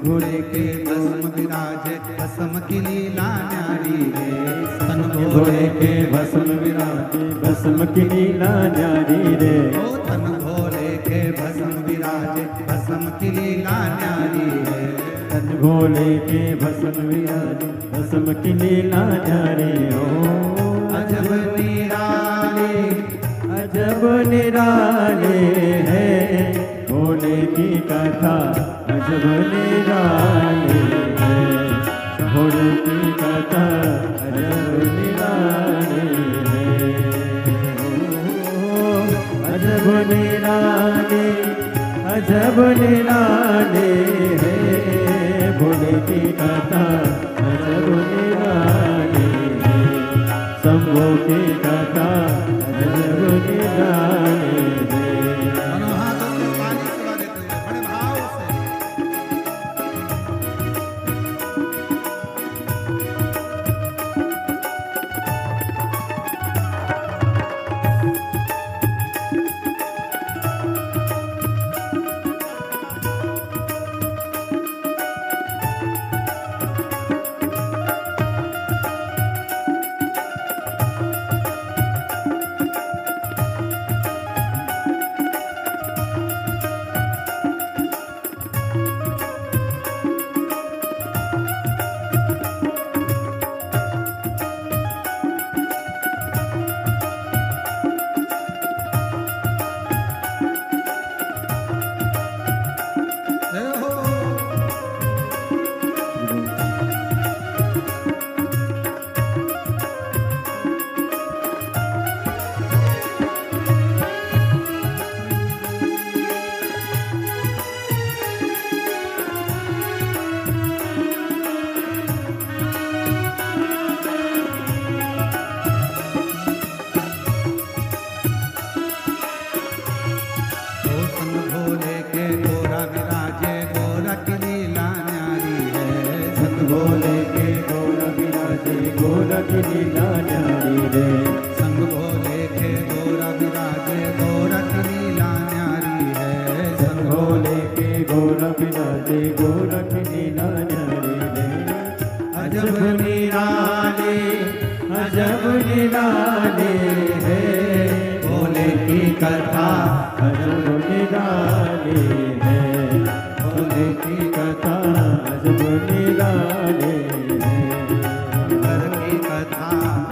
भोले के भस्म विराजे भस्म की लीला न्यारी है, तन भोले के भस्म विराजे भस्म की लीला न्यारी रे, ओ तन भोले के भस्म विराजे भस्म की लीला न्यारी है, तन भोले के भस्म विराजे भस्म की लीला न्यारी, ओ अजब निराले है, भोले की कथा अजब निराले है, भोले की कथा अजब निराले है, अजब निराले अजब निराले है, भोले की कथा अजब निराले है, शंभू की कथा अजब निराले है। भोले के गोरा विराजे गोरा की लीला न्यारी रे, संग भोले के गोरा विराजे गोरा की लीला न्यारी है, संग भोले के गोरा विराजे गोरा की लीला न्यारी रे, अजब निराले है, भोले की कथा अजब निराले है, भोले की कथा अजब निराले है, हर की कथा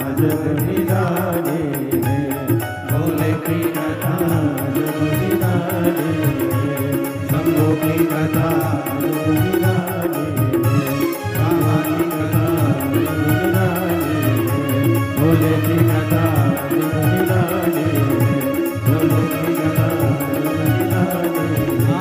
अजब निराले है, भोले की कथा अजब निराले है, शंभू की कथा अजब निराले है, बाबा की कथा अजब निराले है, भोले की कथा अजब निराले है, भोले की कथा अजब निराले है।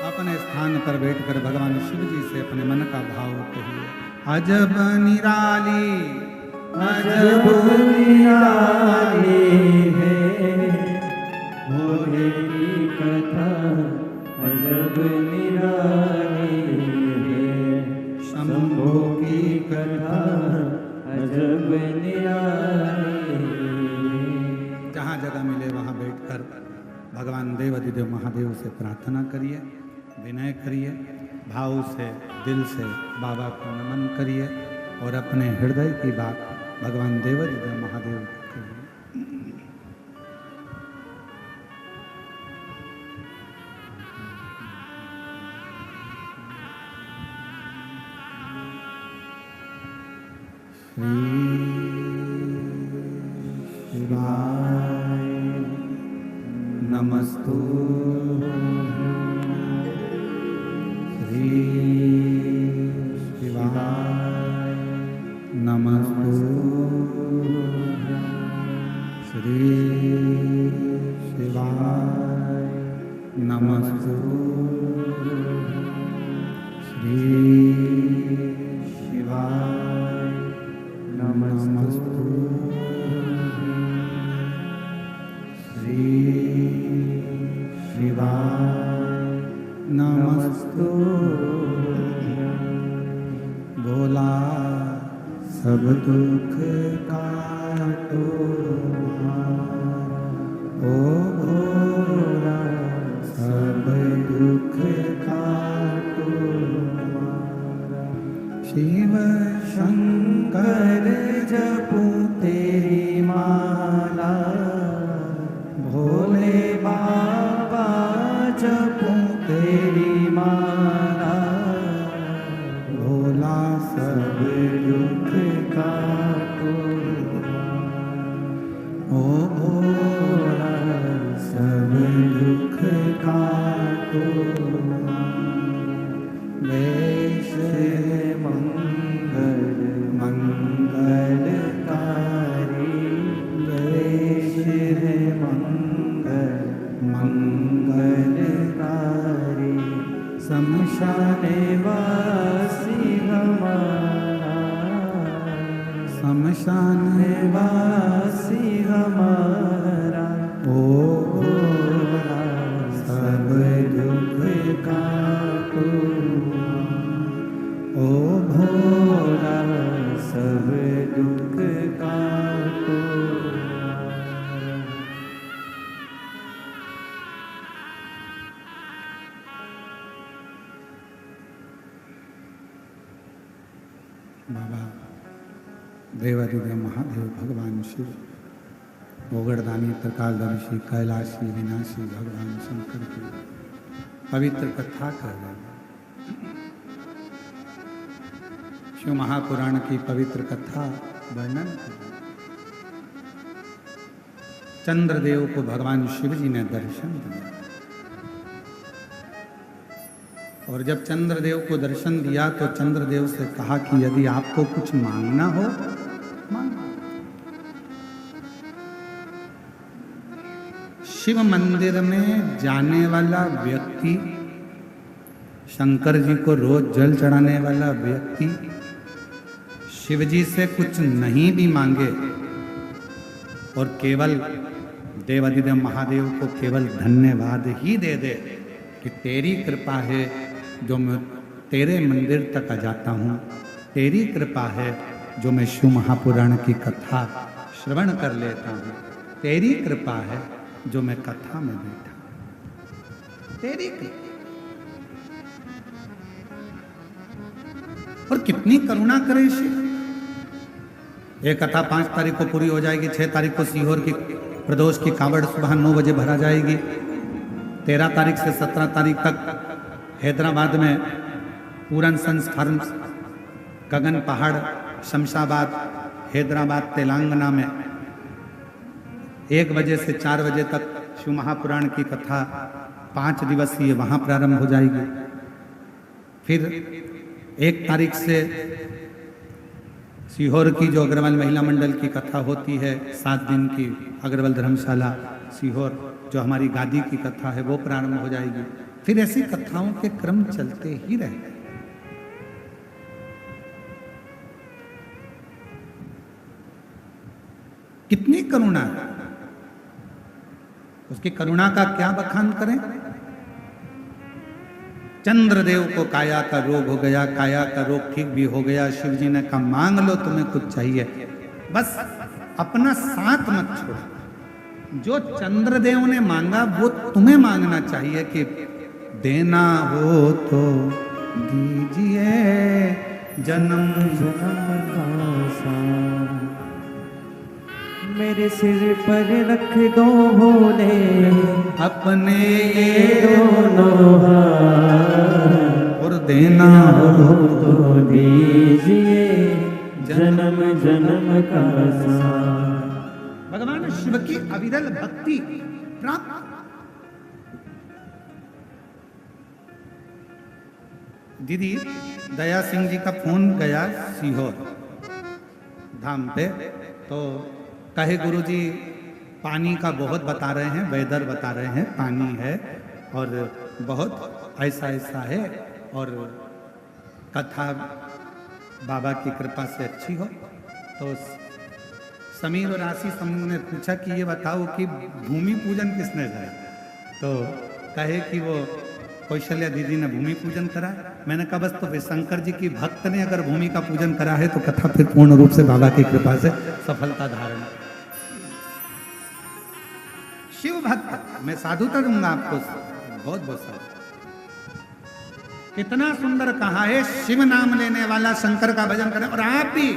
अपने स्थान पर बैठकर भगवान शिव जी से अपने मन का भाव कहिए। अजब निराली है भोले की कथा। निराली। जहाँ जगह मिले वहाँ बैठकर भगवान देवाधिदेव महादेव से प्रार्थना करिए, विनय करिए, भाव से दिल से बाबा को नमन करिए और अपने हृदय की बात भगवान देवाधिदेव महादेव को कहिए। शिवाय नमस्तु श्री शिवाय नमस्तु श्री शिवाय नमस्तु श्री शिवाय नमस्तु श्री शिवाय नमस्तु। भोला सब दुख काटो ओ भोला सब दुख काटो। शिव शंकर जपूं तेरी माला, भोले बाबा जपूं तेरी माला। भोला सब दुख काटो ओ भोला सब दुख काटो। वेश मंगल मंगलकारी, वेश मंगल मंगलकारी। शमशाने वासी हमारा, शमशाने वासी हमारा। ओ भोला सब दुख काटो ओ भोला सब दुख काटो। बाबा देवाधिदेव महादेव भगवान शिव, गोगड़दानी प्रकालदर्शी कैलाशी विनाशी भगवान शंकर की पवित्र कथा कर रहे हैं। शिव महापुराण की पवित्र कथा वर्णन कर रहे हैं। चंद्रदेव को भगवान शिव जी ने दर्शन दिया और जब चंद्रदेव को दर्शन दिया तो चंद्रदेव से कहा कि यदि आपको कुछ मांगना हो मांगो। शिव मंदिर में जाने वाला व्यक्ति, शंकर जी को रोज जल चढ़ाने वाला व्यक्ति शिव जी से कुछ नहीं भी मांगे और केवल देवाधिदेव महादेव को केवल धन्यवाद ही दे दे कि तेरी कृपा है जो मैं तेरे मंदिर तक आ जाता हूँ, तेरी कृपा है जो मैं शिव महापुराण की कथा श्रवण कर लेता हूँ, तेरी कृपा है जो मैं कथा में बैठा, तेरी कृपा। और कितनी करुणा करे शिव। ये कथा 5 तारीख को पूरी हो जाएगी, 6 तारीख को सीहोर की प्रदोष की कांवड़ सुबह 9 बजे भरा जाएगी। 13 तारीख से 17 तारीख तक हैदराबाद में पूरन संस्कार, गगन पहाड़, शमशाबाद, हैदराबाद, तेलंगाना में 1 बजे से 4 बजे तक शिव महापुराण की कथा 5 दिवसीय वहाँ प्रारंभ हो जाएगी। फिर 1 तारीख से सीहोर की जो अग्रवाल महिला मंडल की कथा होती है 7 दिन की, अग्रवाल धर्मशाला सीहोर जो हमारी गादी की कथा है वो प्रारंभ हो जाएगी। फिर ऐसी कथाओं के क्रम चलते ही रहेंगे। कितनी करुणा है, उसकी करुणा का क्या बखान करें। चंद्रदेव को काया का रोग हो गया, काया का रोग ठीक भी हो गया। शिव जी ने कहा मांग लो तुम्हें कुछ चाहिए, बस अपना साथ मत छोड़ो। जो चंद्रदेव ने मांगा वो तुम्हें मांगना चाहिए कि देना हो तो दीजिए जन्म जन्म का साथ मेरे सिर पर रख दो भोले अपने ये दोनों हाथ और देना हो तो दीजिए जन्म जन्म का साथ। भगवान शिव की अविरल भक्ति प्राप्त। दीदी दया सिंह जी का फोन गया सीहोर धाम पे, तो कहे गुरुजी पानी का बहुत बता रहे हैं, वेदर बता रहे हैं, पानी है और बहुत ऐसा ऐसा है और कथा बाबा की कृपा से अच्छी हो। तो समीर और आशीष हमने पूछा कि ये बताओ कि भूमि पूजन किसने करा, तो कहे कि वो कौशल्या दीदी ने भूमि पूजन करा। मैंने कहा बस तो शंकर जी की भक्त ने अगर भूमि का पूजन करा है तो कथा फिर पूर्ण रूप से बाबा की कृपा से सफलता धारण। शिव भक्त मैं साधुता दूंगा आपको बहुत बहुत सारा। कितना सुंदर कहा है, शिव नाम लेने वाला शंकर का भजन करे। और आप भी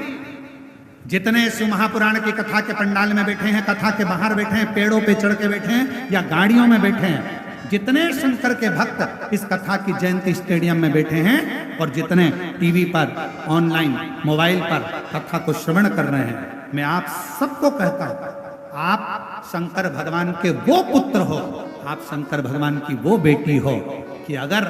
जितने शिव महापुराण की कथा के पंडाल में बैठे हैं, कथा के बाहर बैठे हैं, पेड़ों पे चढ़ के बैठे हैं या गाड़ियों में बैठे हैं, जितने शंकर के भक्त इस कथा की जयंती स्टेडियम में बैठे हैं और जितने टीवी पर ऑनलाइन मोबाइल पर कथा को श्रवण कर रहे हैं, मैं आप सबको कहता हूं आप शंकर भगवान के वो पुत्र हो, आप शंकर भगवान की वो बेटी हो कि अगर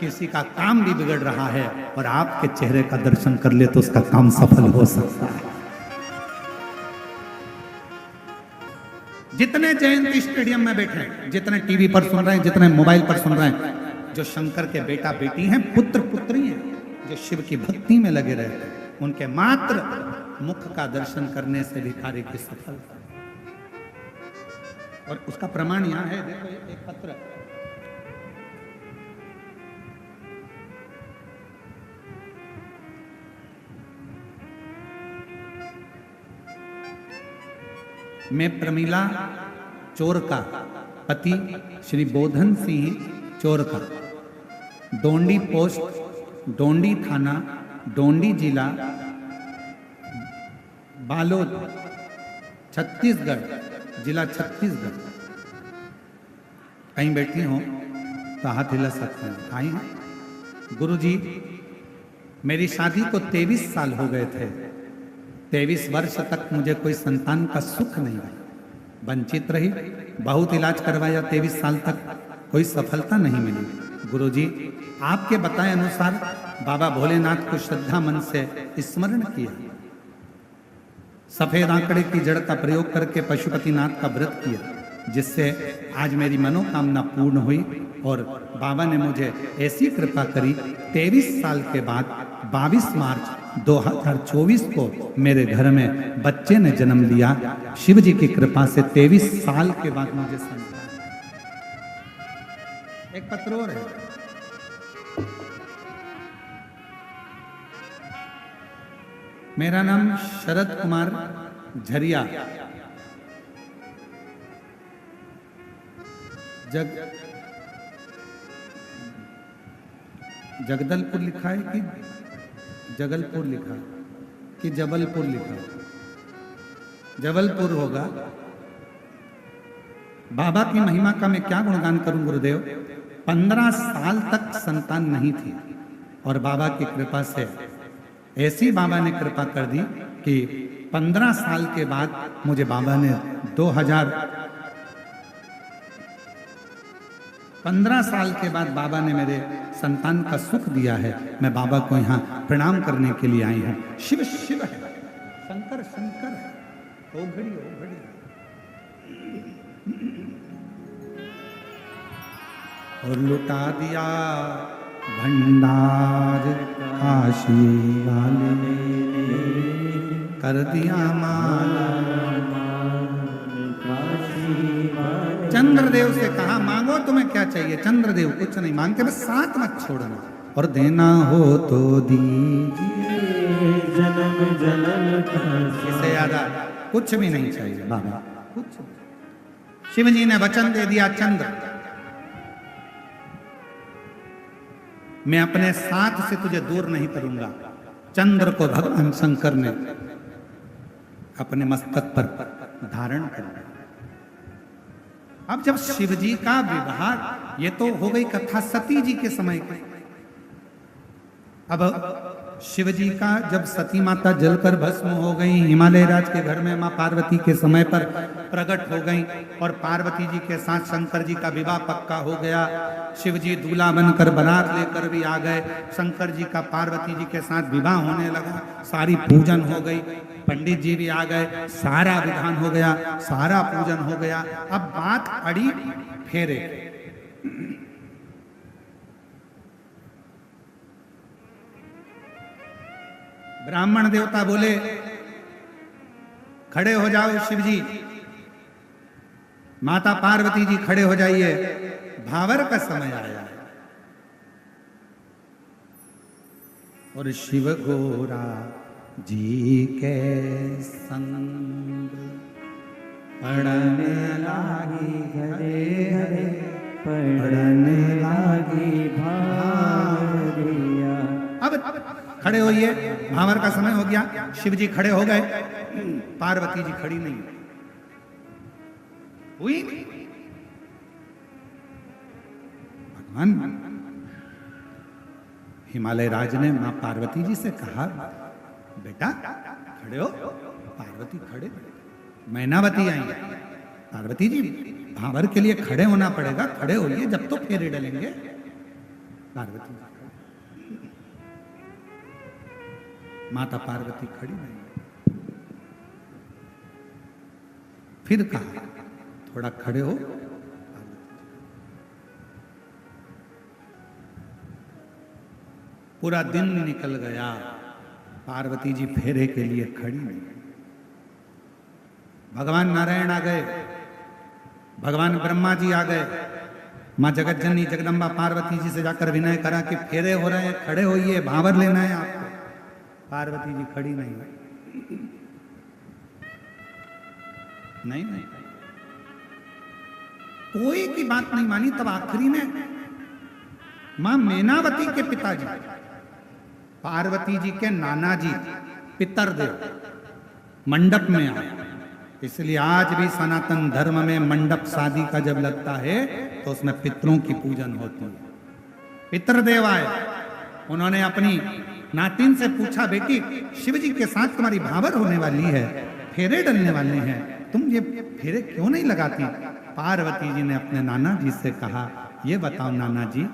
किसी का काम भी बिगड़ रहा है और आपके चेहरे का दर्शन कर ले तो उसका काम सफल हो सकता है। जितने जयंती स्टेडियम में बैठे हैं, जितने टीवी पर सुन रहे हैं, जितने मोबाइल पर सुन रहे हैं, जो शंकर के बेटा बेटी हैं, पुत्र पुत्री हैं, जो शिव की भक्ति में लगे रहते हैं, उनके मात्र मुख का दर्शन करने से भी कार्य की सफलता। और उसका प्रमाण यहां है, देखो एक पत्र मैं प्रमीला चोर का पति श्री बोधन सिंह चोर का, डोंडी पोस्ट, डोंडी थाना, डोंडी जिला, बालोद, छत्तीसगढ़, जिला छत्तीसगढ़। कहीं बैठी हो तो हाथ हिला सकते हैं। आई हैं गुरुजी, मेरी शादी को 23 साल हो गए थे। 23 वर्ष तक मुझे कोई संतान का सुख नहीं हुआ, वंचित रही, बहुत इलाज करवाया, 23 साल तक कोई सफलता नहीं मिली। गुरुजी आपके बताए अनुसार बाबा भोलेनाथ को श्रद्धा मन से स्मरण किया, सफेद आंकड़े की जड़ का प्रयोग करके पशुपतिनाथ का व्रत किया, जिससे आज मेरी मनोकामना पूर्ण हुई और बाबा ने मुझे ऐसी कृपा करी। 23 साल के बाद 22 मार्च 2024 को मेरे घर में बच्चे ने जन्म लिया। शिव जी की कृपा से 23 साल के बाद मुझे संतान। एक पत्र और है, मेरा नाम शरद कुमार झरिया, जगदलपुर लिखा है कि जगलपुर लिखा है कि जबलपुर लिखा है, जबलपुर होगा। बाबा की महिमा का मैं क्या गुणगान करूं गुरुदेव। 15 साल तक संतान नहीं थी और बाबा की कृपा से ऐसी बाबा ने कृपा कर दी कि 15 साल के बाद मुझे बाबा ने 15 साल के बाद बाबा ने मेरे संतान का सुख दिया है। मैं बाबा को यहाँ प्रणाम करने के लिए आई हूँ। शिव शिव है, शंकर शंकर है, ओ घड़ी ओ घड़ी। और लुटा दिया भंडार काशी वाले ने, कर दिया माला चंद्रदेव से कहा मांगो तुम्हें क्या चाहिए। चंद्रदेव कुछ नहीं मांगते, बस साथ मत छोड़ना और देना हो तो दीजिए जन्म जन्म का इसे याद आ, कुछ भी नहीं चाहिए बाबा, कुछ नहीं। शिव जी ने वचन दे दिया, चंद्र मैं अपने साथ से तुझे दूर नहीं करूंगा। चंद्र को भगवान शंकर ने अपने मस्तक पर धारण कर लिया। अब जब शिव जी का विवाह, ये तो हो गई कथा सती जी के समय की। अब शिव जी का जब सती माता जलकर भस्म हो गई, हिमालय राज के घर में मां पार्वती के समय पर प्रकट हो गई और पार्वती जी के साथ शंकर जी का विवाह पक्का हो गया। शिव जी दूल्हा बनकर बारात लेकर भी आ गए। शंकर जी का पार्वती जी के साथ विवाह होने लगा, सारी पूजन हो गई, पंडित जी भी आ गए, सारा विधान हो गया, सारा पूजन हो गया। अब बात अड़ी फेरे। ब्राह्मण देवता बोले खड़े हो जाओ शिव जी, माता पार्वती जी खड़े हो जाइए, भावर का समय आया है। और शिव गोरा जी के संग पड़ने लागी हरे हरे, पड़ने लागी भारिया। अब खड़े होइए, भावर का समय हो गया। शिव जी खड़े हो गए, पार्वती जी खड़ी नहीं हुई। भगवान हिमालय राज ने मां पार्वती जी से कहा, बेटा खड़े हो। पार्वती खड़े, मैनावती आई। पार्वती जी भावर के लिए खड़े होना पड़ेगा, खड़े होइए, जब तो फेरे डलेंगे। पार्वती माता पार्वती खड़ी नहीं। फिर कहा थोड़ा खड़े हो। पूरा दिन निकल गया, पार्वती जी फेरे के लिए खड़ी नहीं। भगवान नारायण आ गए, भगवान ब्रह्मा जी आ गए। मां जगत जननी जगदम्बा पार्वती जी से जाकर विनय करा कि फेरे हो रहे हैं, खड़े होइए, भावर लेना है आपको। पार्वती जी खड़ी नहीं हुई। नहीं कोई की बात नहीं मानी। तब आखिरी में मां मैनावती के पिताजी, पार्वती जी के नाना जी पितरदेव मंडप में आए। इसलिए आज भी सनातन धर्म में मंडप शादी का जब लगता है तो उसमें पितरों की पूजन होती है। पितरदेव आए, उन्होंने अपनी नातिन से पूछा, बेटी शिव जी के साथ तुम्हारी भावर होने वाली है, फेरे डलने वाले हैं, तुम ये फेरे क्यों नहीं लगाती? पार्वती जी ने अपने नाना जी से कहा, ये बताओ नाना जी,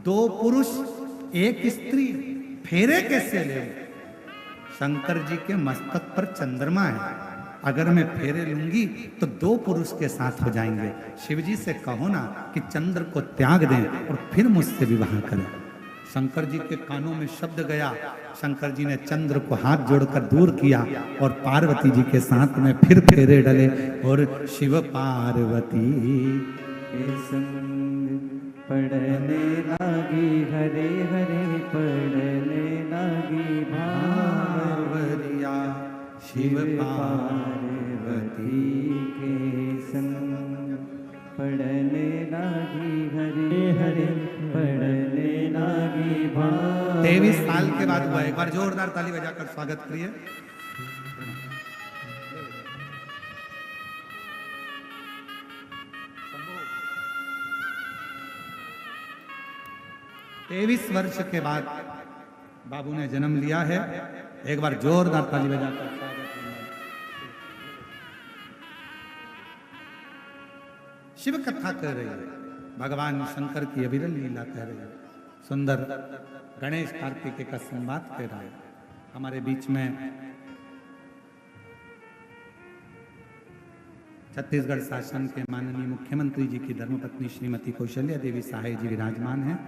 2 पुरुष 1 स्त्री फेरे कैसे ले? शंकर जी के मस्तक पर चंद्रमा है, अगर मैं फेरे लूंगी तो 2 पुरुष के साथ हो जाएंगे। शिव जी से कहो ना कि चंद्र को त्याग दें और फिर मुझसे विवाह करें। शंकर जी के कानों में शब्द गया, शंकर जी ने चंद्र को हाथ जोड़कर दूर किया और पार्वती जी के साथ में फिर फेरे डले और शिव पार्वती के संग पड़ने लागी हरे हरे, पड़ने लागी भावरिया। शिव पार्वती के संग पड़ने लागी हरे हरे, पड़ने लागी भाव। 23 साल के बाद हुआ। एक बार जोरदार ताली बजाकर स्वागत करिए। 23 वर्ष के बाद बाबू ने जन्म लिया है। एक बार जोरदार ताली बजाकर स्वागत करिए। शिव कथा कह रही है, भगवान शंकर की अविरल लीला कह रही है, सुंदर गणेश कार्तिकेय का संवाद कह रहा है। हमारे बीच में छत्तीसगढ़ शासन के माननीय मुख्यमंत्री जी की धर्मपत्नी श्रीमती कौशल्या देवी सहाय जी विराजमान हैं।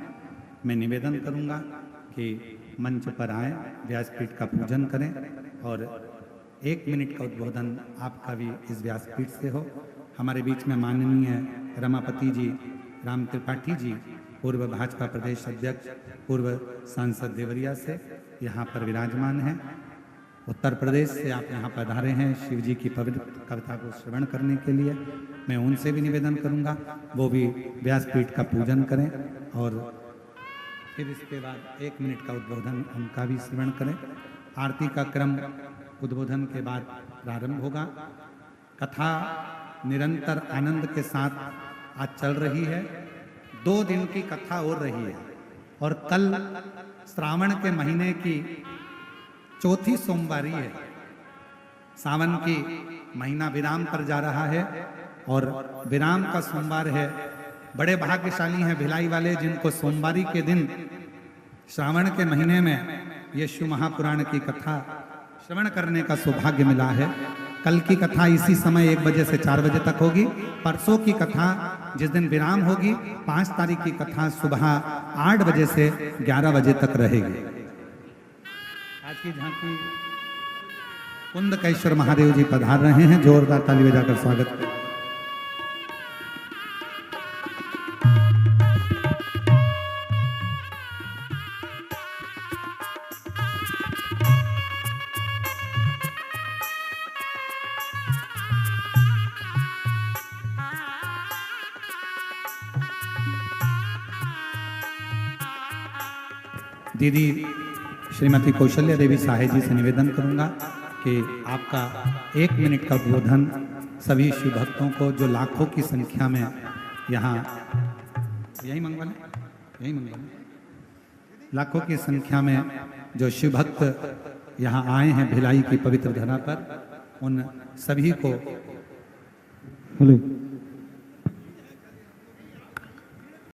मैं निवेदन करूंगा कि मंच पर आए, व्यासपीठ का पूजन करें और 1 मिनट का उद्बोधन आपका भी इस व्यासपीठ से हो। हमारे बीच में माननीय रमापति जी, राम त्रिपाठी जी, पूर्व भाजपा प्रदेश अध्यक्ष, पूर्व सांसद देवरिया से यहाँ पर विराजमान हैं। उत्तर प्रदेश से आप यहाँ पधारे हैं शिव जी की पवित्र कविता को श्रवण करने के लिए। मैं उनसे भी निवेदन करूँगा वो भी व्यासपीठ का पूजन करें और फिर इसके बाद 1 मिनट का उद्बोधन उनका भी श्रवण करें। आरती का क्रम उद्बोधन के बाद प्रारंभ होगा। कथा निरंतर आनंद के साथ आज चल रही है। 2 दिन की कथा हो रही है और कल श्रावण के महीने की चौथी सोमवारी है। सावन की महीना विराम पर जा रहा है और विराम का सोमवार है। बड़े भाग्यशाली हैं भिलाई वाले जिनको सोमवारी के दिन श्रावण के महीने में ये शिव महापुराण की कथा श्रवण करने का सौभाग्य मिला है। कल की कथा इसी समय 1 बजे से 4 बजे तक होगी। परसों की कथा जिस दिन विराम होगी 5 तारीख की कथा सुबह 8 बजे से 11 बजे तक रहेगी। आज की झांकी कुंदकेश्वर महादेव जी पधार रहे हैं। जोरदार ताली बजाकर स्वागत करें। दीदी श्रीमती कौशल्या देवी साहे जी से निवेदन करूंगा कि आपका 1 मिनट का उद्बोधन सभी शिव भक्तों को जो लाखों की संख्या में यहाँ यही मंगवाने लाखों की संख्या में जो शिव भक्त यहाँ आए हैं भिलाई की पवित्र धरा पर, उन सभी को